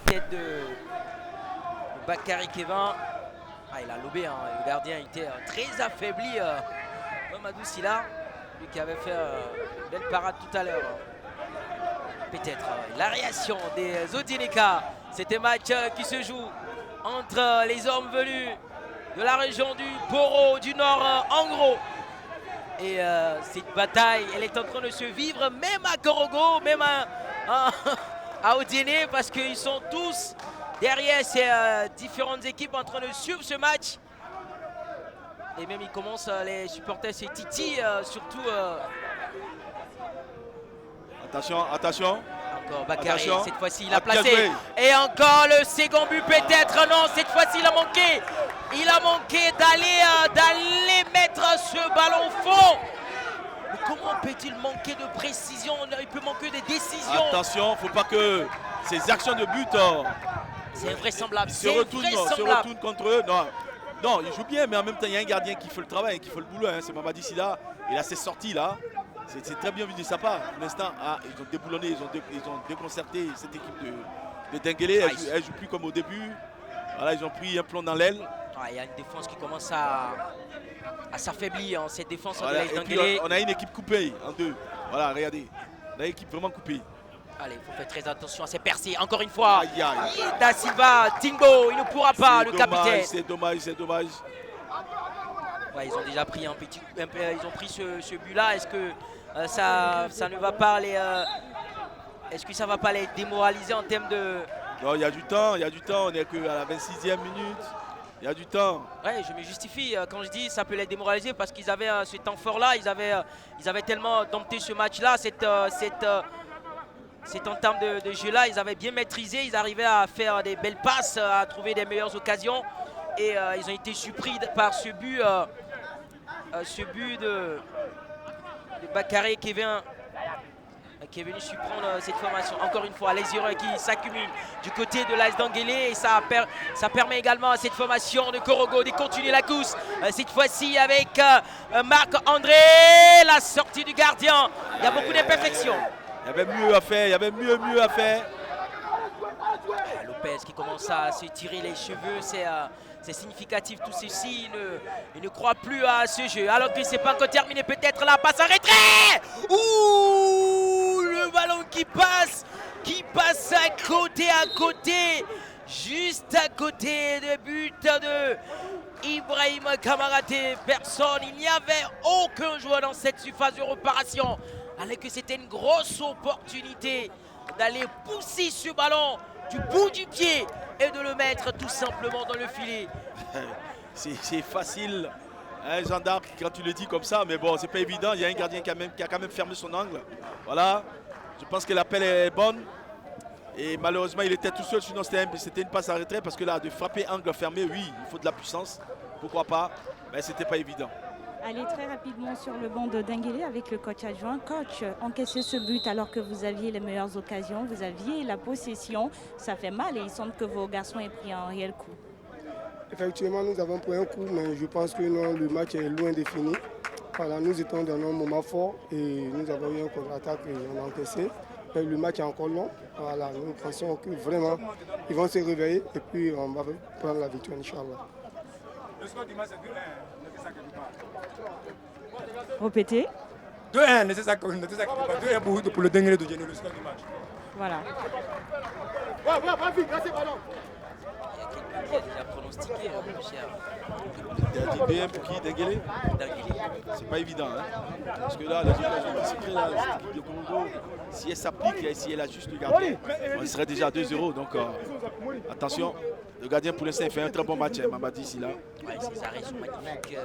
tête de Bakary Kevin. Il a lobé, le gardien était très affaibli. Mamadou Silla, lui qui avait fait une belle parade tout à l'heure. Peut-être la réaction des Odinika. C'est un match qui se joue entre les hommes venus de la région du Poro, du Nord en gros. Et cette bataille, elle est en train de se vivre même à Korogo, même à Odiéné parce qu'ils sont tous derrière ces différentes équipes en train de suivre ce match. Et même ils commencent, les supporters, c'est Titi surtout. Attention, attention. Encore Bakary, Attention. cette fois-ci il a Bien placé. joué. Et encore le second but peut-être. Non, cette fois-ci il a manqué. Il a manqué d'aller mettre ce ballon au fond. Mais comment peut-il manquer de précision? Il peut manquer de décision. Attention, faut pas que ces actions de but C'est invraisemblable. se C'est retournent contre eux. Non, non, il joue bien, mais en même temps, il y a un gardien qui fait le travail, qui fait le boulot. Hein. C'est Mamadi Silla. Il a ses sorties là. C'est très bien vu de sa part. Pour l'instant, ils ont déboulonné, ils ont déconcerté cette équipe de Denguélé. Elle joue plus comme au début. Voilà, ils ont pris un plomb dans l'aile. Il y a une défense qui commence à s'affaiblir. Cette défense Voilà, de et puis, Denguélé. on a une équipe coupée en deux. Voilà, regardez. On a une équipe vraiment coupée. Allez, il faut faire très attention à ces percées. Encore une fois, Aïe, aïe. Da Silva, Tingbo, il ne pourra pas, le capitaine. C'est dommage, c'est dommage. Ouais, ils ont déjà pris ils ont pris ce but-là. Est-ce que ça ne va pas les, est-ce que ça va pas les démoraliser en termes de... Non, il y a du temps, il y a du temps. On est qu'à la 26e minute. Il y a du temps. Ouais, je me justifie quand je dis ça peut les démoraliser parce qu'ils avaient ce temps fort-là. Ils avaient tellement dompté ce match-là, cet entame de jeu-là. Ils avaient bien maîtrisé. Ils arrivaient à faire des belles passes, à trouver des meilleures occasions. Et ils ont été surpris par ce but de Bakary qui est venu surprendre cette formation. Encore une fois, les erreurs qui s'accumulent du côté de l'AS Denguélé et ça permet également à cette formation de Korogo de continuer la course. Cette fois-ci avec Marc-André, la sortie du gardien. Il y a beaucoup d'imperfections. Il y avait mieux à faire, il y avait mieux à faire. Lopez qui commence à se tirer les cheveux, c'est significatif tout ceci. Il ne croit plus à ce jeu. Alors que c'est pas encore terminé, peut-être la passe en retrait. Ouh, le ballon qui passe à côté, juste à côté de but de Ibrahim Kamaraté. Personne, il n'y avait aucun joueur dans cette surface de réparation. Alors que c'était une grosse opportunité d'aller pousser ce ballon du bout du pied et de le mettre tout simplement dans le filet. C'est facile, hein, Jean d'Arc, quand tu le dis comme ça, mais bon, c'est pas évident. Il y a un gardien qui a quand même fermé son angle. Voilà, je pense que l'appel est bonne. Et malheureusement, il était tout seul, sinon c'était une passe à retrait parce que là, de frapper angle fermé, oui, il faut de la puissance. Pourquoi pas, mais c'était pas évident. Allez très rapidement sur le banc de Denguélé avec le coach adjoint. Coach, encaisser ce but alors que vous aviez les meilleures occasions, vous aviez la possession, ça fait mal et il semble que vos garçons aient pris un réel coup. Effectivement, nous avons pris un coup, mais je pense que non, le match est loin de fini. Voilà, nous étions dans un moment fort et nous avons eu un contre-attaque et on a encaissé. Mais le match est encore long. Voilà, nous pensons que vraiment, ils vont se réveiller et puis on va prendre la victoire, Inch'Allah. Le score du match est 2-1. Répétez. 2-1, ne c'est ça que 2-1 pour le Denguélé de Djenné, le score du match. Voilà. Il y a quelqu'un qui a déjà pronostiqué, mon cher. Tu as dit BM pour qui, Denguélé? Denguélé. C'est pas évident, hein? Parce que là, les occasions qui se créent là, cette équipe de Congo, si elle s'applique et si elle a juste le gardien, on serait déjà à 2-0. Donc attention, le gardien pour l'instant il fait un très bon match, hein, Mamadi Silla. Ouais, ses arrêts sont magnifiques.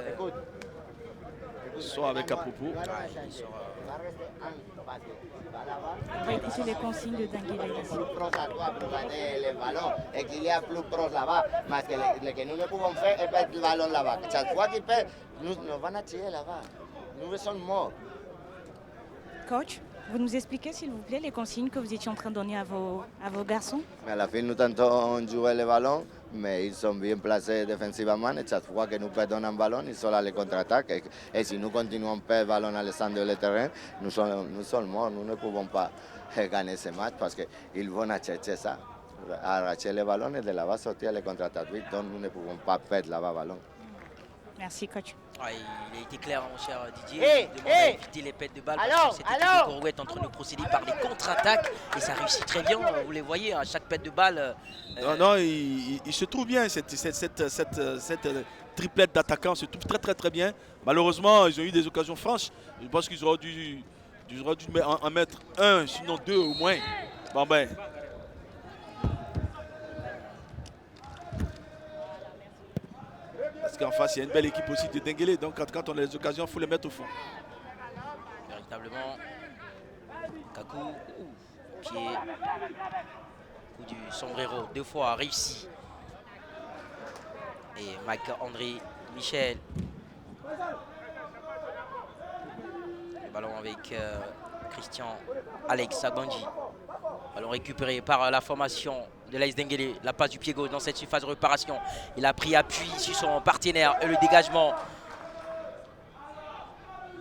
Soit avec à propos. Ouais, il sort, On va écouter les consignes de Denguélé. Plus proche à toi pour gagner le ballon et qu'il y a plus proche là-bas. Mais ce que nous ne pouvons faire est perdre le ballon là-bas. Chaque fois qu'il perd, nous allons tirer là-bas. Nous sommes morts. Coach, vous nous expliquez s'il vous plaît les consignes que vous étiez en train de donner à vos garçons? À la fin, nous tentons jouer le ballon, mais ils sont bien placés défensivement. Et chaque fois que nous perdons un ballon, ils sont là les contre-attaques. Et si nous continuons à perdre le ballon à l'ensemble de le terrain, nous sommes morts. Nous ne pouvons pas gagner ce match parce qu'ils vont chercher ça, arracher le ballon et de là-bas sortir les contre-attaques. Donc nous ne pouvons pas perdre là-bas le ballon. Merci coach. Ouais, il a été clair, mon cher Didier. Il demande à éviter les pertes de balles parce que cette équipe de Congo est en train de procéder par des contre-attaques et ça réussit très bien. Vous les voyez, à chaque perte de balle. Non, il se trouve bien, cette triplette d'attaquants se trouve très bien. Malheureusement, ils ont eu des occasions franches. Je pense qu'ils auraient dû en mettre un, sinon deux au moins. Bon ben, Parce qu'en face, il y a une belle équipe aussi de Denguélé. Donc quand on a les occasions, il faut les mettre au fond. Véritablement, Kakou, pied, coup du sombrero, 2 fois réussi. Et Marc-André Michel. Le ballon avec Christian Alex Agbanji. Ballon récupéré par la formation de l'AS Denguélé. La passe du pied gauche dans cette surface de réparation. Il a pris appui sur son partenaire et le dégagement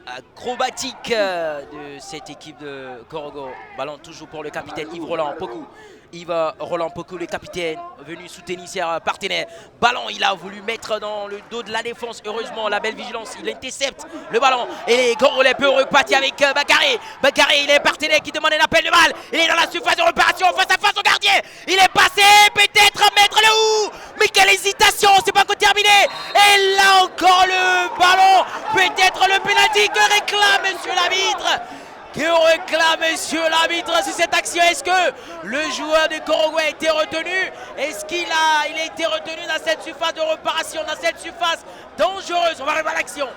acrobatique de cette équipe de Korogo. Ballon toujours pour le capitaine Yves Roland Pokou. Yves Roland Pokou, le capitaine, venu soutenir ses partenaires. Ballon, il a voulu mettre dans le dos de la défense. Heureusement, la belle vigilance, il intercepte le ballon. Et les Congolais peuvent repartir avec Bakary. Bakary, il est partenaire qui demande un appel de balle. Il est dans la surface de réparation, face à face au gardien. Il est passé, peut-être mettre le où. Mais quelle hésitation, c'est pas encore terminé. Et là encore le ballon. Peut-être le pénalty que réclame monsieur l'arbitre. Que réclame monsieur l'arbitre sur cette action? Est-ce que le joueur de Korogo a été retenu? Est-ce qu'il a été retenu dans cette surface de réparation, dans cette surface dangereuse? On va revoir l'action.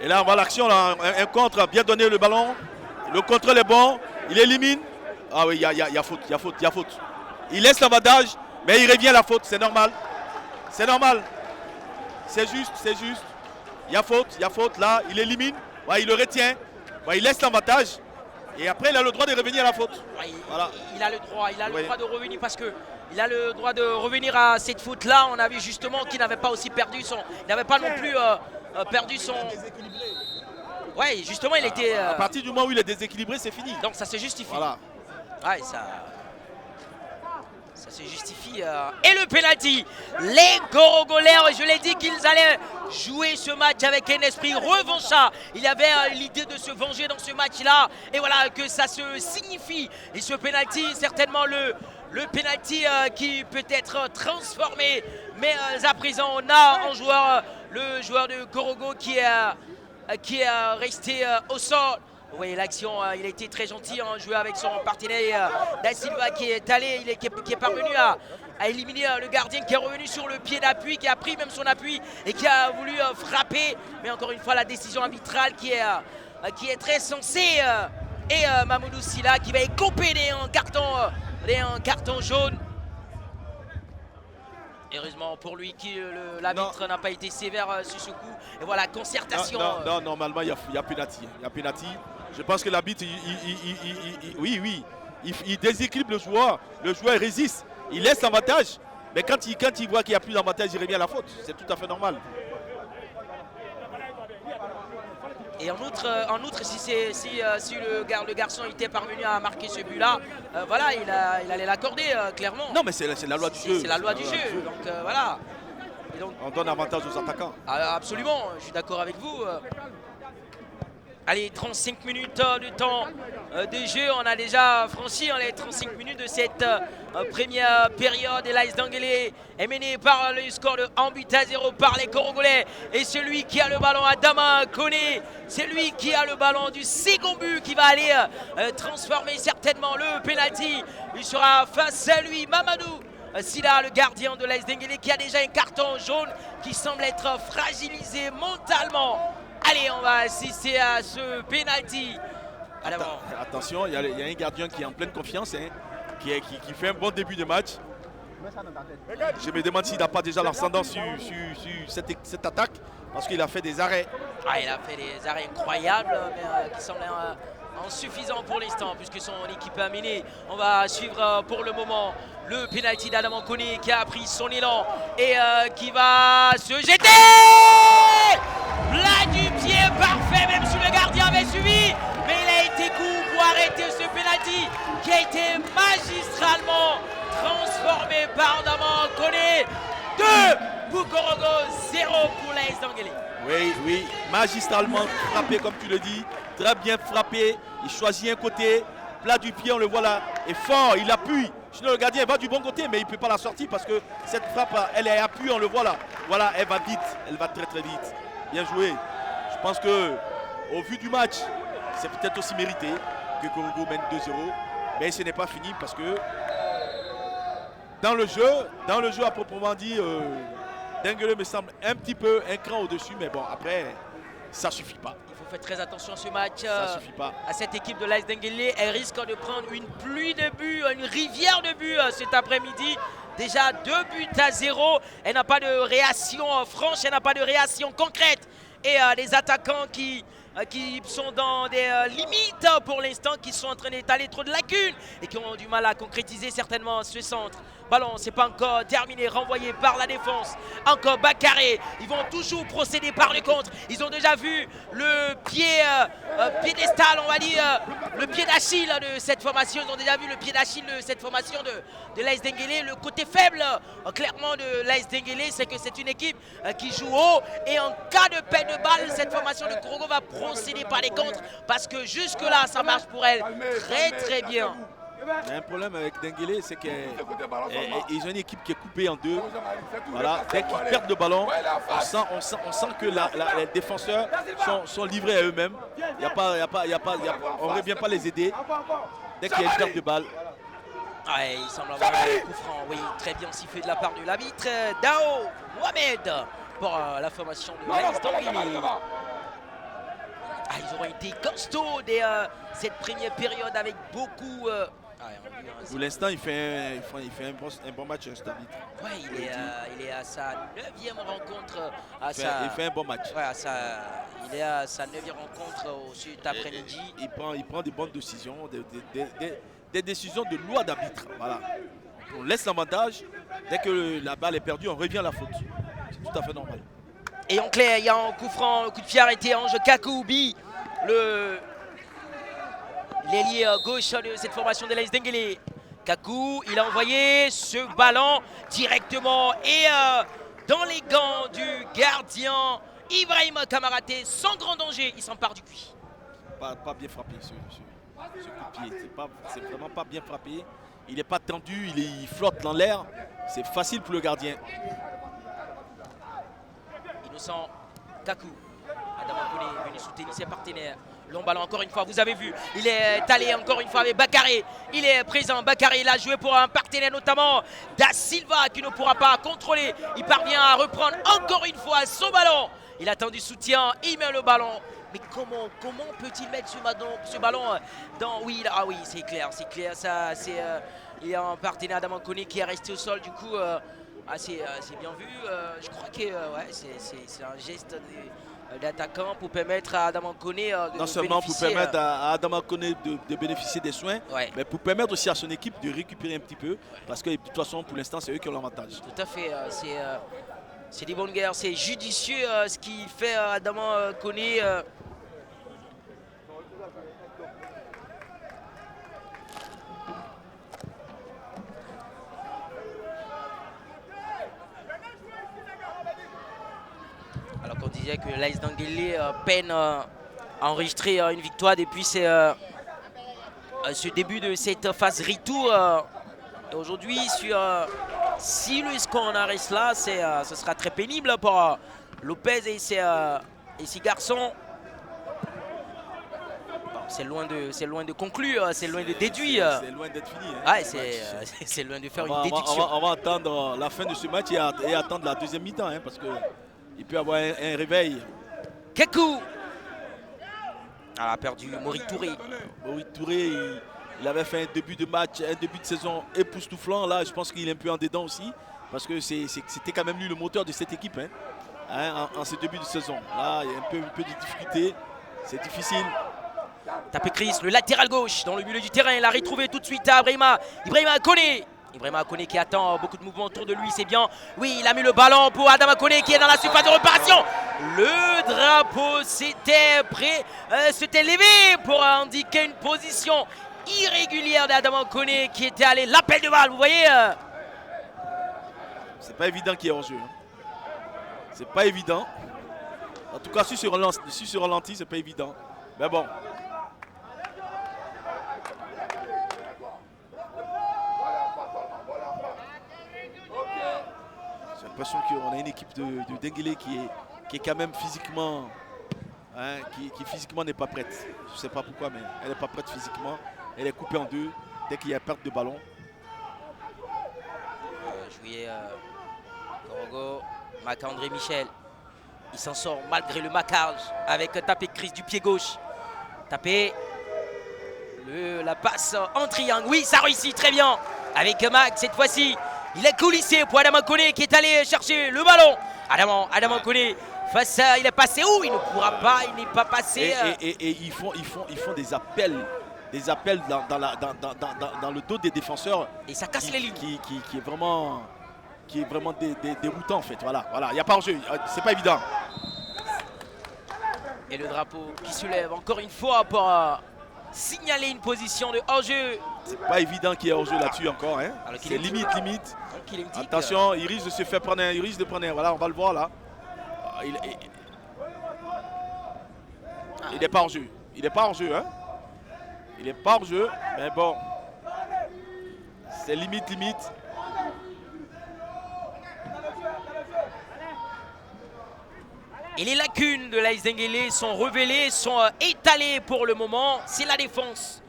Et là, on voit l'action, un contre, bien donné le ballon. Le contrôle est bon, il élimine. Ah oui, il y a faute, il y a faute. Il laisse l'avantage, mais il revient à la faute, c'est normal. C'est normal. C'est juste, c'est juste. Il y a faute, là, il élimine. Ouais, il le retient. Ouais, il laisse l'avantage. Et après, il a le droit de revenir à la faute. Ouais, voilà. Il a le droit, droit de revenir parce que il a le droit de revenir à cette faute-là. On a vu justement qu'il n'avait pas aussi perdu son... Il n'avait pas non plus perdu son... Ouais, justement, il était... À partir du moment où il est déséquilibré, c'est fini. Donc ça se justifie. Voilà. Ouais, ça se justifie. Et le penalty. Les Gorogolais, je l'ai dit qu'ils allaient jouer ce match avec un esprit revanchard. Il y avait l'idée de se venger dans ce match-là. Et voilà que ça se signifie. Et ce penalty, certainement le penalty qui peut être transformé. Mais à présent, on a un joueur, le joueur de Korogo qui est resté au sol. Vous voyez l'action, il a été très gentil, joué avec son partenaire Da Silva qui est allé, qui est parvenu à éliminer le gardien qui est revenu sur le pied d'appui, qui a pris même son appui et qui a voulu frapper. Mais encore une fois, la décision arbitrale qui est très sensée. Et Mamoudou Silla qui va écoper un carton jaune. Heureusement pour lui que l'arbitre n'a pas été sévère sur ce coup. Et voilà, concertation. Non, normalement, il y a penalty. Il y a penalty. Je pense que l'arbitre, il déséquilibre le joueur. Le joueur résiste. Il laisse l'avantage. Mais quand il voit qu'il n'y a plus d'avantage, il revient à la faute. C'est tout à fait normal. Et en outre, si le garçon était parvenu à marquer ce but-là, voilà, il allait l'accorder clairement. Non, mais c'est la loi du jeu. C'est la loi du jeu. Donc voilà. Et donc, on donne avantage aux attaquants. Absolument, je suis d'accord avec vous. Allez, 35 minutes de temps de jeu. On a déjà franchi les 35 minutes de cette première période. Et l'AS Denguélé est mené par le score de 1-0 par les Korogolais. Et celui qui a le ballon, Adama Koné, c'est lui qui a le ballon du second but qui va aller transformer certainement le penalty. Il sera face à lui, Mamadou Silla, le gardien de l'AS Denguélé, qui a déjà un carton jaune qui semble être fragilisé mentalement. Allez, on va assister à ce penalty. Attention, il y a un gardien qui est en pleine confiance, qui fait un bon début de match. Je me demande s'il n'a pas déjà l'ascendant sur cette attaque, parce qu'il a fait des arrêts. Il a fait des arrêts incroyables, mais qui semblent insuffisants pour l'instant, puisque son équipe a mené. On va suivre pour le moment le penalty d'Adama Koné qui a pris son élan et qui va se jeter. Plat du pied parfait, même si le gardien avait suivi, mais il a été court pour arrêter ce penalty qui a été magistralement transformé par Adama Koné. 2 pour Korogo, 0 pour l'AS Denguélé. Oui, magistralement frappé comme tu le dis, très bien frappé, il choisit un côté, plat du pied, on le voit là, est fort, il appuie. Sinon le gardien va du bon côté, mais il ne peut pas la sortir parce que cette frappe, elle est appuyée, on le voit là. Voilà, elle va vite, elle va très très vite. Bien joué. Je pense que au vu du match, c'est peut-être aussi mérité que Korogo mène 2-0. Mais ce n'est pas fini parce que dans le jeu à proprement dit, Denguele me semble un petit peu un cran au-dessus, mais bon, après, ça suffit pas. Il faut faire très attention à ce match. Ça suffit pas. À cette équipe de l'AS Denguele, elle risque de prendre une pluie de buts, une rivière de buts cet après-midi. Déjà 2-0. Elle n'a pas de réaction franche, elle n'a pas de réaction concrète. Et les attaquants qui sont dans des limites pour l'instant, qui sont en train d'étaler trop de lacunes et qui ont du mal à concrétiser certainement ce centre. Ballon, c'est pas encore terminé, renvoyé par la défense. Encore Bakaré. Ils vont toujours procéder par le contre. Ils ont déjà vu le piédestal, on va dire, le pied d'Achille de cette formation. Ils ont déjà vu le pied d'Achille de cette formation de l'AS Denguele. Le côté faible, clairement, de l'AS Denguele, c'est que c'est une équipe qui joue haut. Et en cas de perte de balle, cette formation de Korogo va procéder par les contres. Parce que jusque-là, ça marche pour elle très bien. Il y a un problème avec Denguele, c'est qu'ils ont une équipe qui est coupée en deux. Voilà. Dès qu'ils perdent le ballon, on sent que les défenseurs sont livrés à eux-mêmes. On ne revient pas les aider. Dès qu'il y a une perte de balle. Ouais, il semble avoir un coup franc. Oui, très bien sifflé de la part de l'arbitre Dao Mohamed pour la formation de l'AS Denguele. Ils auront été costauds dès cette première période avec beaucoup... Pour l'instant, il fait un bon match, cet arbitre. Ouais, il est à sa 9e rencontre. Il fait un bon match. Ouais, il est à sa 9e rencontre cet après-midi. Il prend des bonnes décisions, des décisions de loi d'arbitre. Voilà. On laisse l'avantage. Dès que la balle est perdue, on revient à la faute. C'est tout à fait normal. Et en clair, il y a un coup franc, un coup de pied arrêté. Ange Kakoubi, l'ailier gauche de cette formation de l'AS Denguele. Kakou, il a envoyé ce ballon directement et dans les gants du gardien Ibrahim Kamaraté, sans grand danger, il s'empare du cuit. Pas bien frappé ce coup de pied, c'est vraiment pas bien frappé. Il n'est pas tendu, il flotte dans l'air, c'est facile pour le gardien. Innocent Kakou, Adam Akone venu soutenir ses partenaires. Long ballon encore une fois, vous avez vu, il est allé encore une fois avec Bakaré. Il est présent, Bakaré, il a joué pour un partenaire notamment Da Silva qui ne pourra pas contrôler. Il parvient à reprendre encore une fois son ballon. Il attend du soutien, il met le ballon. Mais comment peut-il mettre ce ballon dans... Oui, c'est clair, ça, il y a un partenaire Adam Akone qui est resté au sol, du coup, c'est bien vu. Je crois que c'est un geste d'attaquant pour permettre à Adam Akone non seulement pour permettre à Adam Akone de bénéficier des soins, mais pour permettre aussi à son équipe de récupérer un petit peu, parce que de toute façon pour l'instant c'est eux qui ont l'avantage. Tout à fait, c'est des bonnes guerres, c'est judicieux ce qu'il fait Adam Akone. Alors qu'on disait que l'AS Denguele peine à enregistrer une victoire depuis ce début de cette phase retour. Aujourd'hui, si le score en arrête là, ce sera très pénible pour Lopez et ses garçons. Bon, c'est loin de conclure, c'est loin de déduire. C'est loin d'être fini. C'est loin de faire une déduction. On va attendre la fin de ce match et attendre la deuxième mi-temps, parce que il peut y avoir un réveil. Kakou a perdu Mori Touré. Mori Touré, il avait fait un début de match, un début de saison époustouflant. Là, je pense qu'il est un peu en dedans aussi. Parce que c'était quand même lui le moteur de cette équipe en ce début de saison. Là, il y a un peu de difficulté. C'est difficile. Tapé Chris, le latéral gauche dans le milieu du terrain. Il a retrouvé tout de suite à Ibrahim Akone. Ibrahim Akone qui attend beaucoup de mouvements autour de lui, c'est bien. Oui, il a mis le ballon pour Adam Akone qui est dans la surface de réparation. Le drapeau s'était levé pour indiquer une position irrégulière d'Adam Akone qui était allé l'appel de balle, vous voyez. C'est pas évident qu'il y ait hors-jeu. C'est pas évident. En tout cas, si sur ralenti, c'est pas évident. Mais bon. J'ai l'impression qu'on a une équipe de Denguele qui est quand même physiquement, qui physiquement n'est pas prête. Je ne sais pas pourquoi, mais elle n'est pas prête physiquement. Elle est coupée en deux dès qu'il y a perte de ballon. Jouer Korogo. Marc-André Michel. Il s'en sort malgré le marquage avec tapé Chris du pied gauche. Tapé. La passe en triangle. Oui, ça réussit très bien. Avec Max cette fois-ci. Il est coulissé pour Adama Koné qui est allé chercher le ballon. Adama Koné face à. Il est passé où? Il ne pourra pas. Il n'est pas passé. Et ils font des appels. Des appels dans le dos des défenseurs. Et ça casse les lignes. Qui est vraiment déroutant en fait. Voilà, il n'y a pas hors-jeu. C'est pas évident. Et le drapeau qui se lève encore une fois pour signaler une position de hors-jeu. C'est pas évident qu'il y ait hors-jeu là-dessus encore. Hein. C'est limite. Attention, il risque de se faire prendre voilà, on va le voir là. Il n'est pas hors-jeu. Il n'est pas hors-jeu, hein. Il n'est pas hors-jeu, mais bon. C'est limite. Et les lacunes de l'AS Denguélé sont révélées, sont étalées pour le moment. C'est la défense.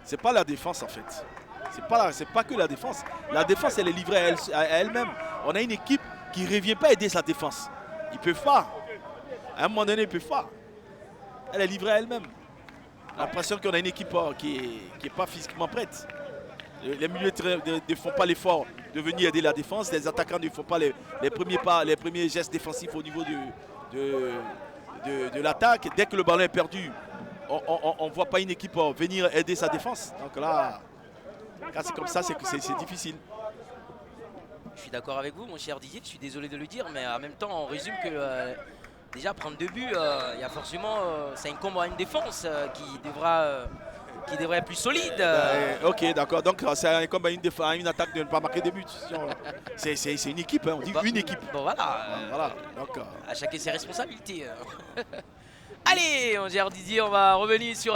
C'est pas la défense en fait. C'est pas que la défense. La défense, elle est livrée à elle-même. On a une équipe qui ne revient pas aider sa défense. Ils ne peuvent pas. À un moment donné, ils ne peuvent pas. Elle est livrée à elle-même. J'ai l'impression qu'on a une équipe qui n'est pas physiquement prête. Les milieux ne font pas l'effort de venir aider la défense. Les attaquants ne font pas les premiers gestes défensifs au niveau de l'attaque. Dès que le ballon est perdu, on ne voit pas une équipe venir aider sa défense. Donc là, quand c'est comme ça, c'est difficile. Je suis d'accord avec vous, mon cher Didier. Je suis désolé de le dire, mais en même temps, on résume que déjà prendre 2 buts, il y a forcément, ça incombe à une défense qui devrait être plus solide. Ok, d'accord. Donc ça incombe à une attaque de ne pas marquer des buts. C'est une équipe, hein, on dit une équipe. Bon voilà. Voilà. Donc, à chacun ses responsabilités. Allez, mon cher Didier, on va revenir sur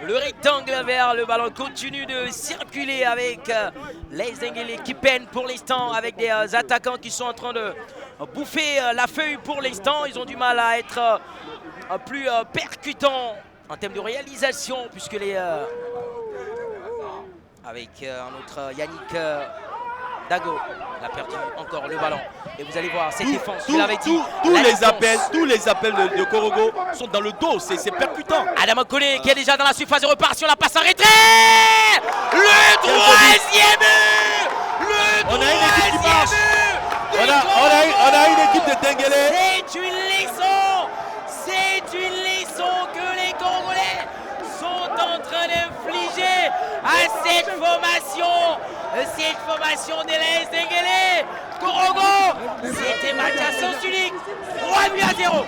le rectangle vert. Le ballon continue de circuler avec l'AS Denguélé qui peine pour l'instant, avec des attaquants qui sont en train de bouffer la feuille pour l'instant. Ils ont du mal à être plus percutants en termes de réalisation, puisque les avec un autre Yannick Dago, il a perdu encore le ballon. Et vous allez voir cette défense, je l'avais dit. Tous les appels de Korogo sont dans le dos, c'est percutant. Adama Koné qui est déjà dans la surface de réparation, la passe en retrait. Le troisième but. On a une équipe qui marche. On a une équipe de Denguélé. C'est une leçon que les Congolais sont en train d'infliger à cette formation de l'AS Denguélé. Korogo, c'était match à sens unique, 3-0.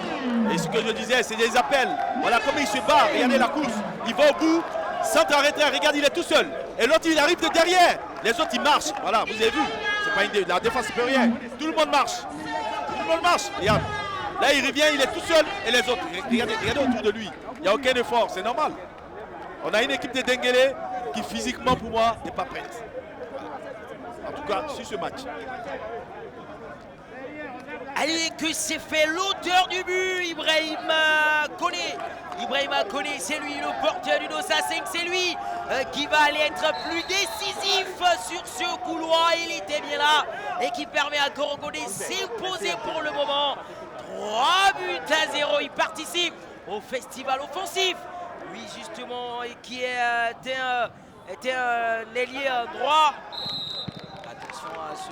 Et ce que je disais, c'est des appels. Voilà comment il se bat, regardez la course. Il va au bout, centre en retrait, regarde, il est tout seul. Et l'autre, il arrive de derrière. Les autres, ils marchent. Voilà, vous avez vu. C'est pas la défense, ne peut rien. Tout le monde marche. Regarde. Là, il revient, il est tout seul. Et les autres, regardez autour de lui. Il n'y a aucun effort, c'est normal. On a une équipe de Denguélé qui, physiquement, pour moi, n'est pas prête. En tout cas, sur ce match. Allez, que s'est fait l'auteur du but, Ibrahima Koné, c'est lui le porteur du Dossa 5, c'est lui qui va aller être plus décisif sur ce couloir. Il était bien là et qui permet à Korogo de s'imposer pour le moment. 3-0, il participe au festival offensif. Lui justement, qui était un ailier droit. Attention à ce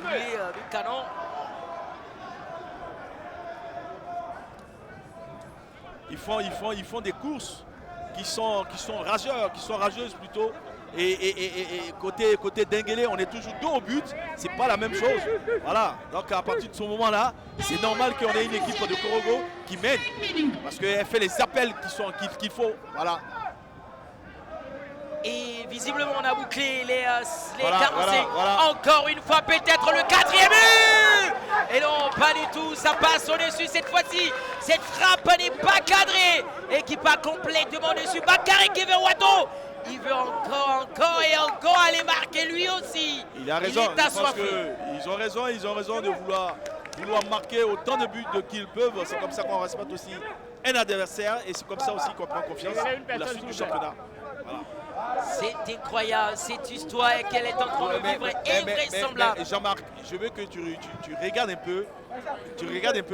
boulet de canon. Ils font des courses qui sont rageuses plutôt. Et côté Denguélé, on est toujours dos au but. C'est pas la même chose. Voilà. Donc à partir de ce moment-là, c'est normal qu'on ait une équipe de Korogo qui mène. Parce qu'elle fait les appels qu'il faut. Voilà. Et visiblement on a bouclé les 45. Voilà. Encore une fois peut-être le 4e but. Et non, pas du tout, ça passe au-dessus cette fois-ci. Cette frappe n'est pas cadrée et qui part complètement dessus. Bakary Kevewato, il veut encore et encore aller marquer lui aussi. Il a raison, il est assoiffé. Ils ont raison de vouloir marquer autant de buts qu'ils peuvent. C'est comme ça qu'on respecte aussi un adversaire et c'est comme ça aussi qu'on prend confiance pour la suite du championnat. Voilà. C'est incroyable, cette histoire qu'elle est en train de vivre est invraisemblable. Mais Jean-Marc, je veux que tu regardes un peu,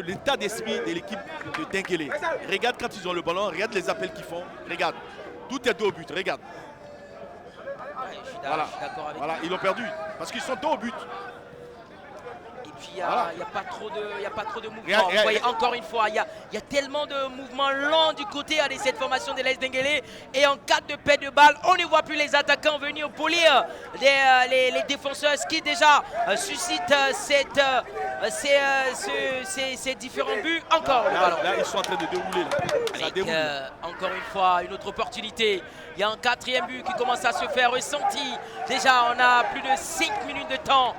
l'état d'esprit de l'équipe de Dengele. Regarde quand ils ont le ballon, regarde les appels qu'ils font, regarde. Tout est dos au but, regarde. Ouais, je suis Voilà, d'accord avec voilà, ils l'ont perdu parce qu'ils sont dos au but. Et puis il n'y a, Voilà. pas trop de mouvements. Regarde, Vous voyez, encore une fois, il y a tellement de mouvements lents du côté de cette formation de l'AS Dengele. Et en cas de perte de balle, on ne voit plus les attaquants venir polir les défenseurs, ce qui déjà suscite ces différents buts. Encore le ballon. Là, ils sont en train de dérouler. Là. Ça Avec, déroule. encore une fois, une autre opportunité. Il y a un 4e but qui commence à se faire ressentir. Déjà, on a plus de 5 minutes de temps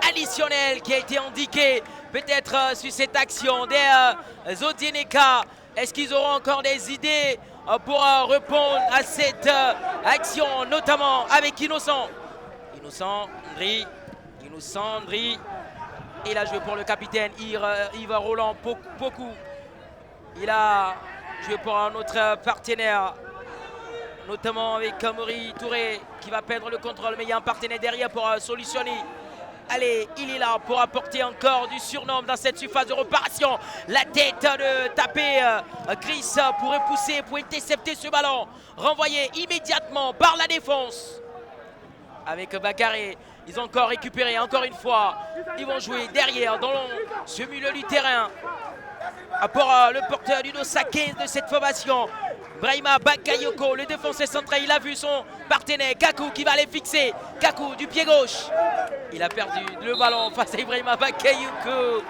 additionnel qui a été indiqué peut-être sur cette action des Zodieneka. Est-ce qu'ils auront encore des idées pour répondre à cette action, notamment avec Innocent? Innocent, Ndri. Il a joué pour le capitaine Yves Roland Poku. Il a joué pour un autre partenaire, notamment avec Mori Touré qui va perdre le contrôle, mais il y a un partenaire derrière pour solutionner. Allez, il est là pour apporter encore du surnom dans cette surface de réparation. La tête de taper Chris pour repousser, pour intercepter ce ballon. Renvoyé immédiatement par la défense. Avec Bakary, ils ont encore récupéré encore une fois. Ils vont jouer derrière dans ce milieu du terrain. Pour le porteur du dossard 15 de cette formation. Brahima Bakayoko, le défenseur central, il a vu son partenaire Kakou qui va aller fixer. Kakou du pied gauche. Il a perdu le ballon face à Ibrahima Bakayoko.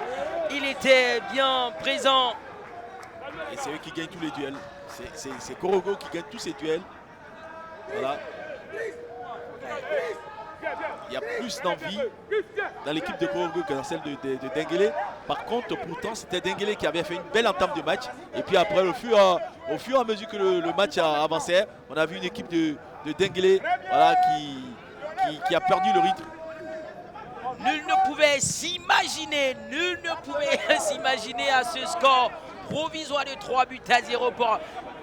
Il était bien présent. Et c'est eux qui gagnent tous les duels. C'est Korogo qui gagne tous ces duels. Voilà. Il y a plus d'envie dans l'équipe de Korogo que dans celle de Dengele. Par contre, pourtant, c'était Dengele qui avait fait une belle entame de match. Et puis après, au fur et à mesure que le match a avancé, on a vu une équipe de Dengele, voilà, qui a perdu le rythme. Nul ne pouvait s'imaginer à ce score provisoire de 3-0 pour...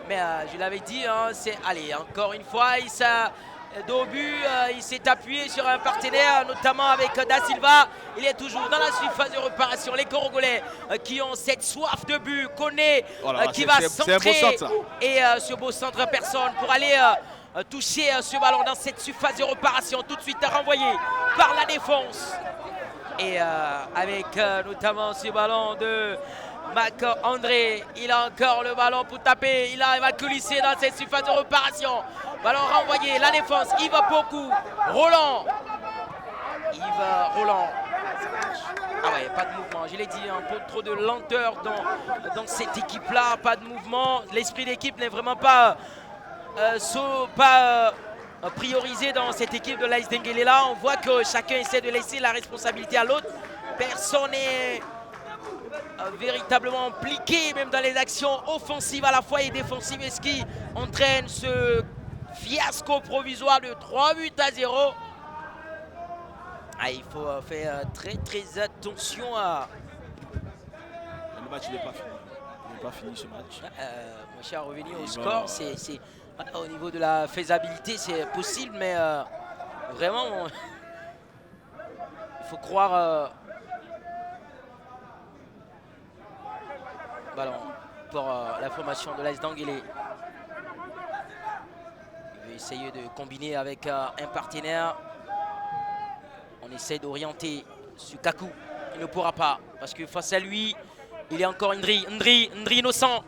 Mais je l'avais dit, hein, allez, encore une fois, au but, il s'est appuyé sur un partenaire, notamment avec Da Silva. Il est toujours dans la surface de réparation. Les Corogolais qui ont cette soif de but, connaît qui va centrer. Et ce beau centre, personne pour aller toucher ce ballon dans cette surface de réparation. Tout de suite renvoyé par la défense. Et avec notamment ce ballon de Marc-André, il a encore le ballon pour taper. Il va coulisser dans cette surface de réparation. Ballon renvoyé, la défense, Yves Poku, Roland. Ah ouais, pas de mouvement, je l'ai dit, un peu trop de lenteur dans cette équipe-là, pas de mouvement. L'esprit d'équipe n'est vraiment pas priorisé dans cette équipe de l'AS Dengele là. On voit que chacun essaie de laisser la responsabilité à l'autre. Personne n'est véritablement impliqué même dans les actions offensives à la fois et défensives, ce qui entraîne ce fiasco provisoire de 3-0. Il faut faire très attention à... Le match n'est pas fini. Il n'est pas fini ce match. Mon cher, revenir au score, c'est au niveau de la faisabilité, c'est possible, mais vraiment, il faut croire... Ballon pour la formation de l'AS Dengele. Il veut essayer de combiner avec un partenaire. On essaie d'orienter sur Kakou. Il ne pourra pas parce que face à lui, il y a encore Ndri innocent.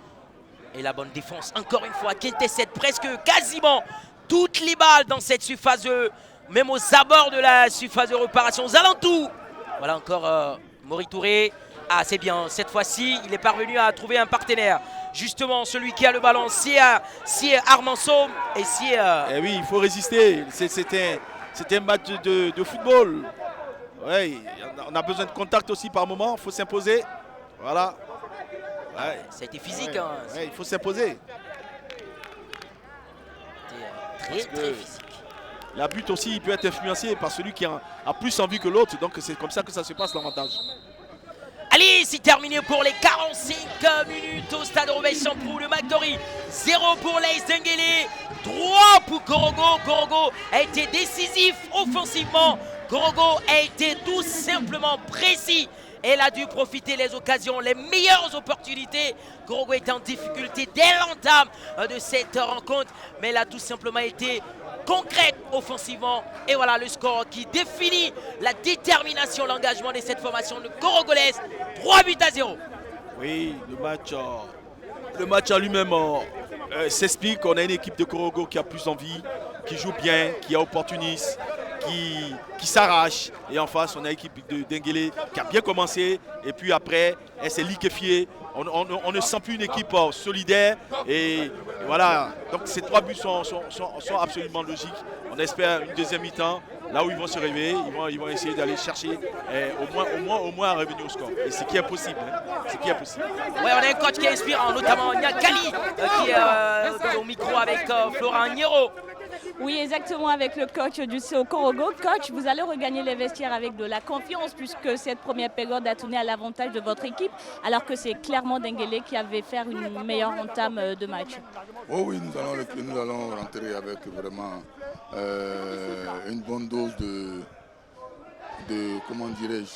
Et la bonne défense, encore une fois, qui intercepte presque quasiment toutes les balles dans cette surface, même aux abords de la surface de réparation, aux alentours. Voilà encore Mori Touré. Ah, c'est bien, cette fois-ci, il est parvenu à trouver un partenaire. Justement, celui qui a le ballon, c'est Armand Somme. Et Eh oui, il faut résister. C'était un match de football. Ouais, on a besoin de contact aussi par moment, il faut s'imposer. Voilà. Ouais. Ça a été physique. Ouais, hein. ouais, il faut s'imposer. Très physique. La but aussi, il peut être influencé par celui qui a plus envie que l'autre. Donc c'est comme ça que ça se passe l'avantage. Allez, Allez, c'est terminé pour les 45 minutes au stade Robert Champrou. Le McDory, 0 pour l'AS Denguélé, 3 pour Korogo. Korogo a été décisif offensivement. Korogo a été tout simplement précis. Elle a dû profiter les occasions, les meilleures opportunités. Korogo est en difficulté dès l'entame de cette rencontre, mais elle a tout simplement été concrète offensivement. Et voilà le score qui définit la détermination, l'engagement de cette formation de Korogolaise. 3-0. Oui, le match en lui-même s'explique. On a une équipe de Korogo qui a plus envie, qui joue bien, qui est opportuniste, qui s'arrache. Et en face, on a une équipe de Denguélé qui a bien commencé. Et puis après, elle s'est liquéfiée. On ne sent plus une équipe solidaire. Et voilà, donc ces 3 buts sont absolument logiques. On espère une deuxième mi-temps, là où ils vont se réveiller. Ils vont essayer d'aller chercher au moins un revenu au score. Et ce qui est possible. Ce qui est possible. Ouais, on a un coach qui est inspirant, notamment Nyakali, qui est au micro avec Florent Niero. Oui, exactement, avec le coach du CO Korogo. Coach, vous allez regagner les vestiaires avec de la confiance puisque cette première période a tourné à l'avantage de votre équipe, alors que c'est clairement Denguélé qui avait fait une meilleure entame de match. Oh oui, nous allons rentrer avec vraiment une bonne dose de comment dirais-je,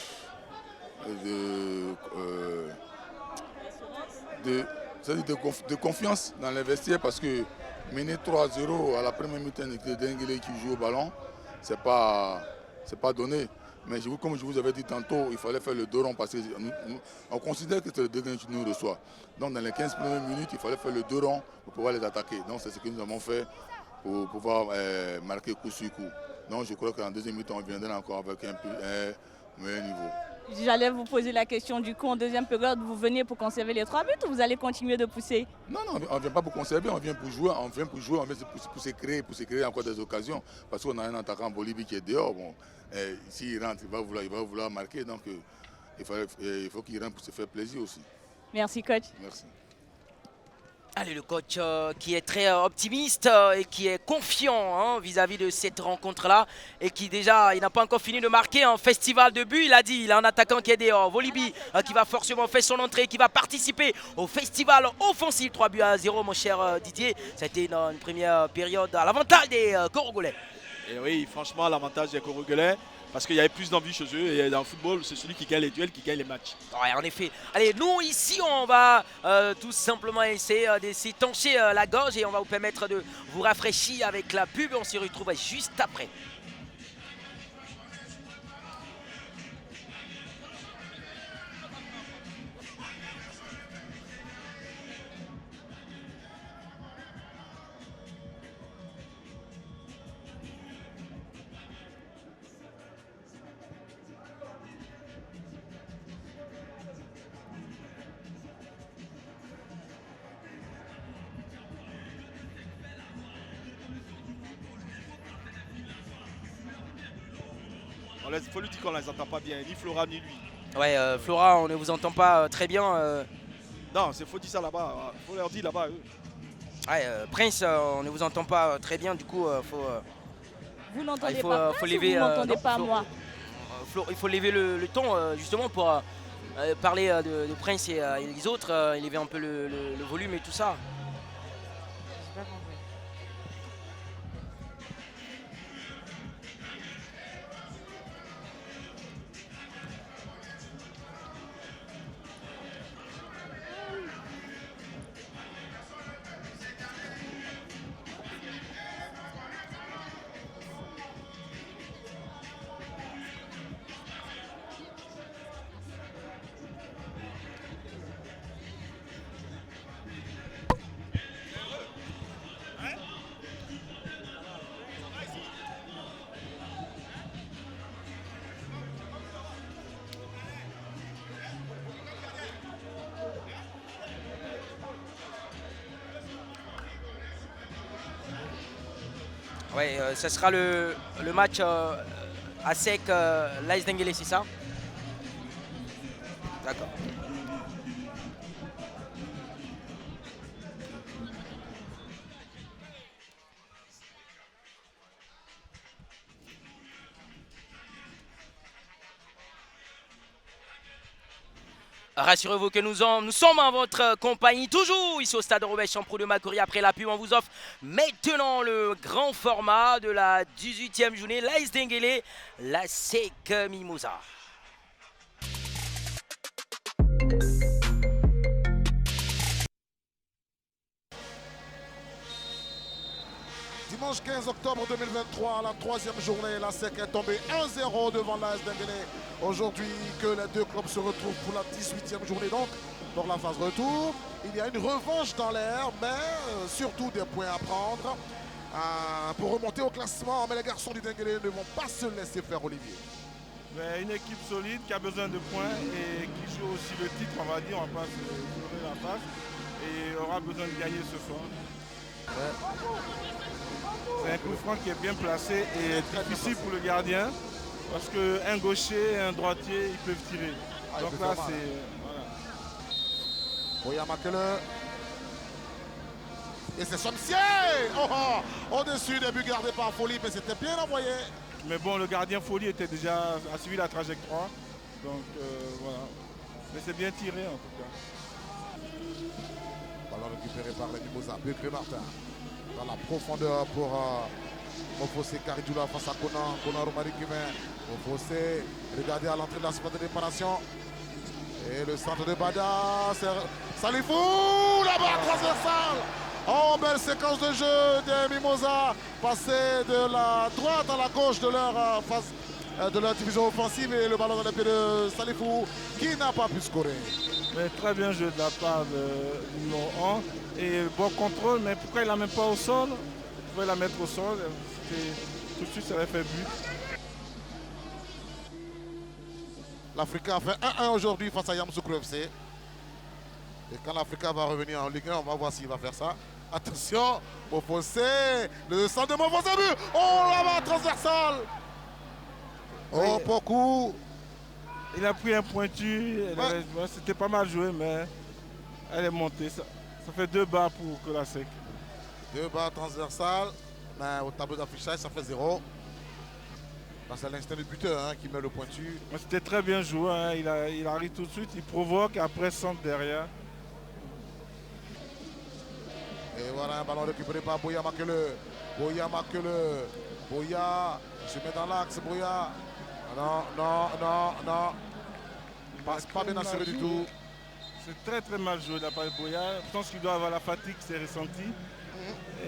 de confiance dans les vestiaires parce que mener 3-0 à la première mi-temps de Denguélé qui joue au ballon, c'est pas donné. Mais comme je vous avais dit tantôt, il fallait faire le dos rond parce qu'on considère que c'est le Denguélé qui nous reçoit. Donc dans les 15 premières minutes, il fallait faire le dos rond pour pouvoir les attaquer. Donc c'est ce que nous avons fait pour pouvoir marquer coup sur coup. Donc je crois qu'en deuxième mi-temps, on viendra encore avec un meilleur niveau. J'allais vous poser la question du coup en deuxième période, vous venez pour conserver les 3 buts ou vous allez continuer de pousser? Non, on ne vient pas pour conserver, on vient pour jouer, on vient pour se créer encore des occasions. Parce qu'on a un attaquant en Bolivie qui est dehors. Bon, s'il rentre, il va vouloir marquer. Donc il faut qu'il rentre pour se faire plaisir aussi. Merci coach. Merci. Allez, le coach qui est très optimiste et qui est confiant vis-à-vis de cette rencontre-là et qui déjà, il n'a pas encore fini de marquer un festival de buts. Il a dit, il a un attaquant qui est dehors, Volibi, qui va forcément faire son entrée, qui va participer au festival offensif. 3-0, mon cher Didier. Ça a été une première période à l'avantage des Korogolais. Et oui, franchement, l'avantage des Korogolais, parce qu'il y avait plus d'envie chez eux. Et dans le football, c'est celui qui gagne les duels qui gagne les matchs. Ouais, en effet. Allez, nous ici, on va tout simplement essayer de s'étancher la gorge et on va vous permettre de vous rafraîchir avec la pub. On se retrouve juste après. Il faut lui dire qu'on ne les entend pas bien, ni Flora ni lui. Ouais, Flora, on ne vous entend pas très bien. Non, il faut dire ça là-bas. Il faut leur dire là-bas. Ouais, Prince, on ne vous entend pas très bien. Du coup, Vous n'entendez faut, pas faut Prince lever, ou vous n'entendez pas moi? Il faut lever le ton justement pour parler de Prince et les autres. Élever un peu le volume et tout ça. Ouais, ce sera le match à sec l'AS Denguélé, c'est ça? D'accord. Rassurez-vous que nous sommes en votre compagnie, toujours ici au stade Robert Champrou de Macoury. Après la pub, on vous offre maintenant le grand format de la 18e journée. L'AS Denguélé, la SEC Mimosa. Dimanche 15 octobre 2023, la troisième journée, la SEC est tombée 1-0 devant l'AS Denguélé. Aujourd'hui que les deux clubs se retrouvent pour la 18e journée donc, pour la phase retour. Il y a une revanche dans l'air, mais surtout des points à prendre pour remonter au classement. Mais les garçons du Denguélé ne vont pas se laisser faire, Olivier. Mais une équipe solide qui a besoin de points et qui joue aussi le titre, on va dire, on va pas se lever la face et aura besoin de gagner ce soir. C'est un coup franc qui est bien placé et difficile pour le gardien parce qu'un gaucher et un droitier, ils peuvent tirer. Donc là, c'est... Voilà. Boya Makele. Et c'est Somsier au-dessus des buts gardés par Folie, mais c'était bien envoyé. Mais bon, le gardien Folie était déjà a suivi la trajectoire. Donc voilà. Mais c'est bien tiré en tout cas. Ballon récupéré par les Mimosa. Becré Martin. Dans la profondeur pour Mofossé Karidjoula face à Conan. Conan Romari qui vient. Mofossé, regardez à l'entrée de la surface de réparation. Et le centre de Bada, c'est Salifou, là-bas, transversale. Oh, belle séquence de jeu des Mimosa. Passer de la droite à la gauche de leur phase de leur division offensive et le ballon dans les pieds de Salifou qui n'a pas pu scorer. Mais très bien joué de la part du numéro 1. Et bon contrôle, mais pourquoi il ne la met pas au sol? Il pouvait la mettre au sol. Tout de suite, ça aurait fait but. L'Africa a fait 1-1 aujourd'hui face à Yamoussoukro FC. Et quand l'Africa va revenir en Ligue 1, on va voir s'il va faire ça. Attention, Mofossé, le centre de Mofossé, but. Oh là-bas, transversal. Oh, beaucoup. Il a pris un pointu, c'était pas mal joué, mais elle est montée. Ça fait 2 barres pour que la SEC. 2 barres transversales, mais au tableau d'affichage, ça fait 0. C'est l'instinct du buteur qui met le pointu. C'était très bien joué, hein. Il arrive tout de suite, il provoque et après centre derrière. Et voilà un ballon récupéré par Boya Makele. Boya Makele. Boya se met dans l'axe, Boya. Non. Il passe pas bien assuré du tout. C'est très mal joué de la part de Boya. Je pense qu'il doit avoir la fatigue, c'est ressenti.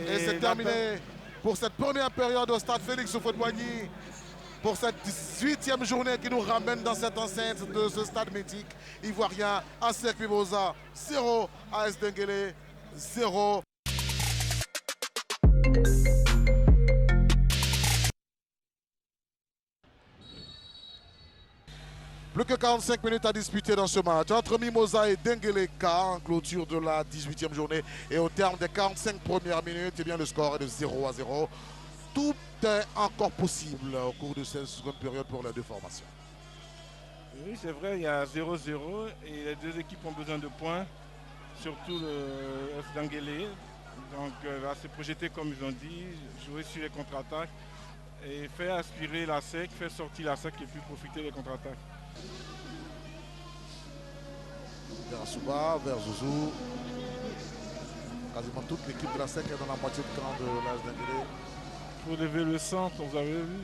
Et c'est terminé pour cette première période au stade Félix Houphouët-Boigny. Pour cette 18e journée qui nous ramène dans cette enceinte de ce stade mythique ivoirien. ASEC Mimosa 0, AS Denguélé 0. Plus que 45 minutes à disputer dans ce match entre Mimosa et Denguélé K en clôture de la 18e journée. Et au terme des 45 premières minutes, eh bien, le score est de 0-0. Tout est encore possible au cours de cette seconde période pour les deux formations. Oui, c'est vrai, il y a 0-0 et les deux équipes ont besoin de points, surtout le Denguélé. Donc là, c'est projeté comme ils ont dit, jouer sur les contre-attaques et faire aspirer la SEC, faire sortir la SEC et puis profiter des contre-attaques. Vers Asuba, vers Zouzou. Quasiment toute l'équipe de la SEC est dans la moitié de camp de l'AS Denguélé. Pour lever le centre, vous avez vu.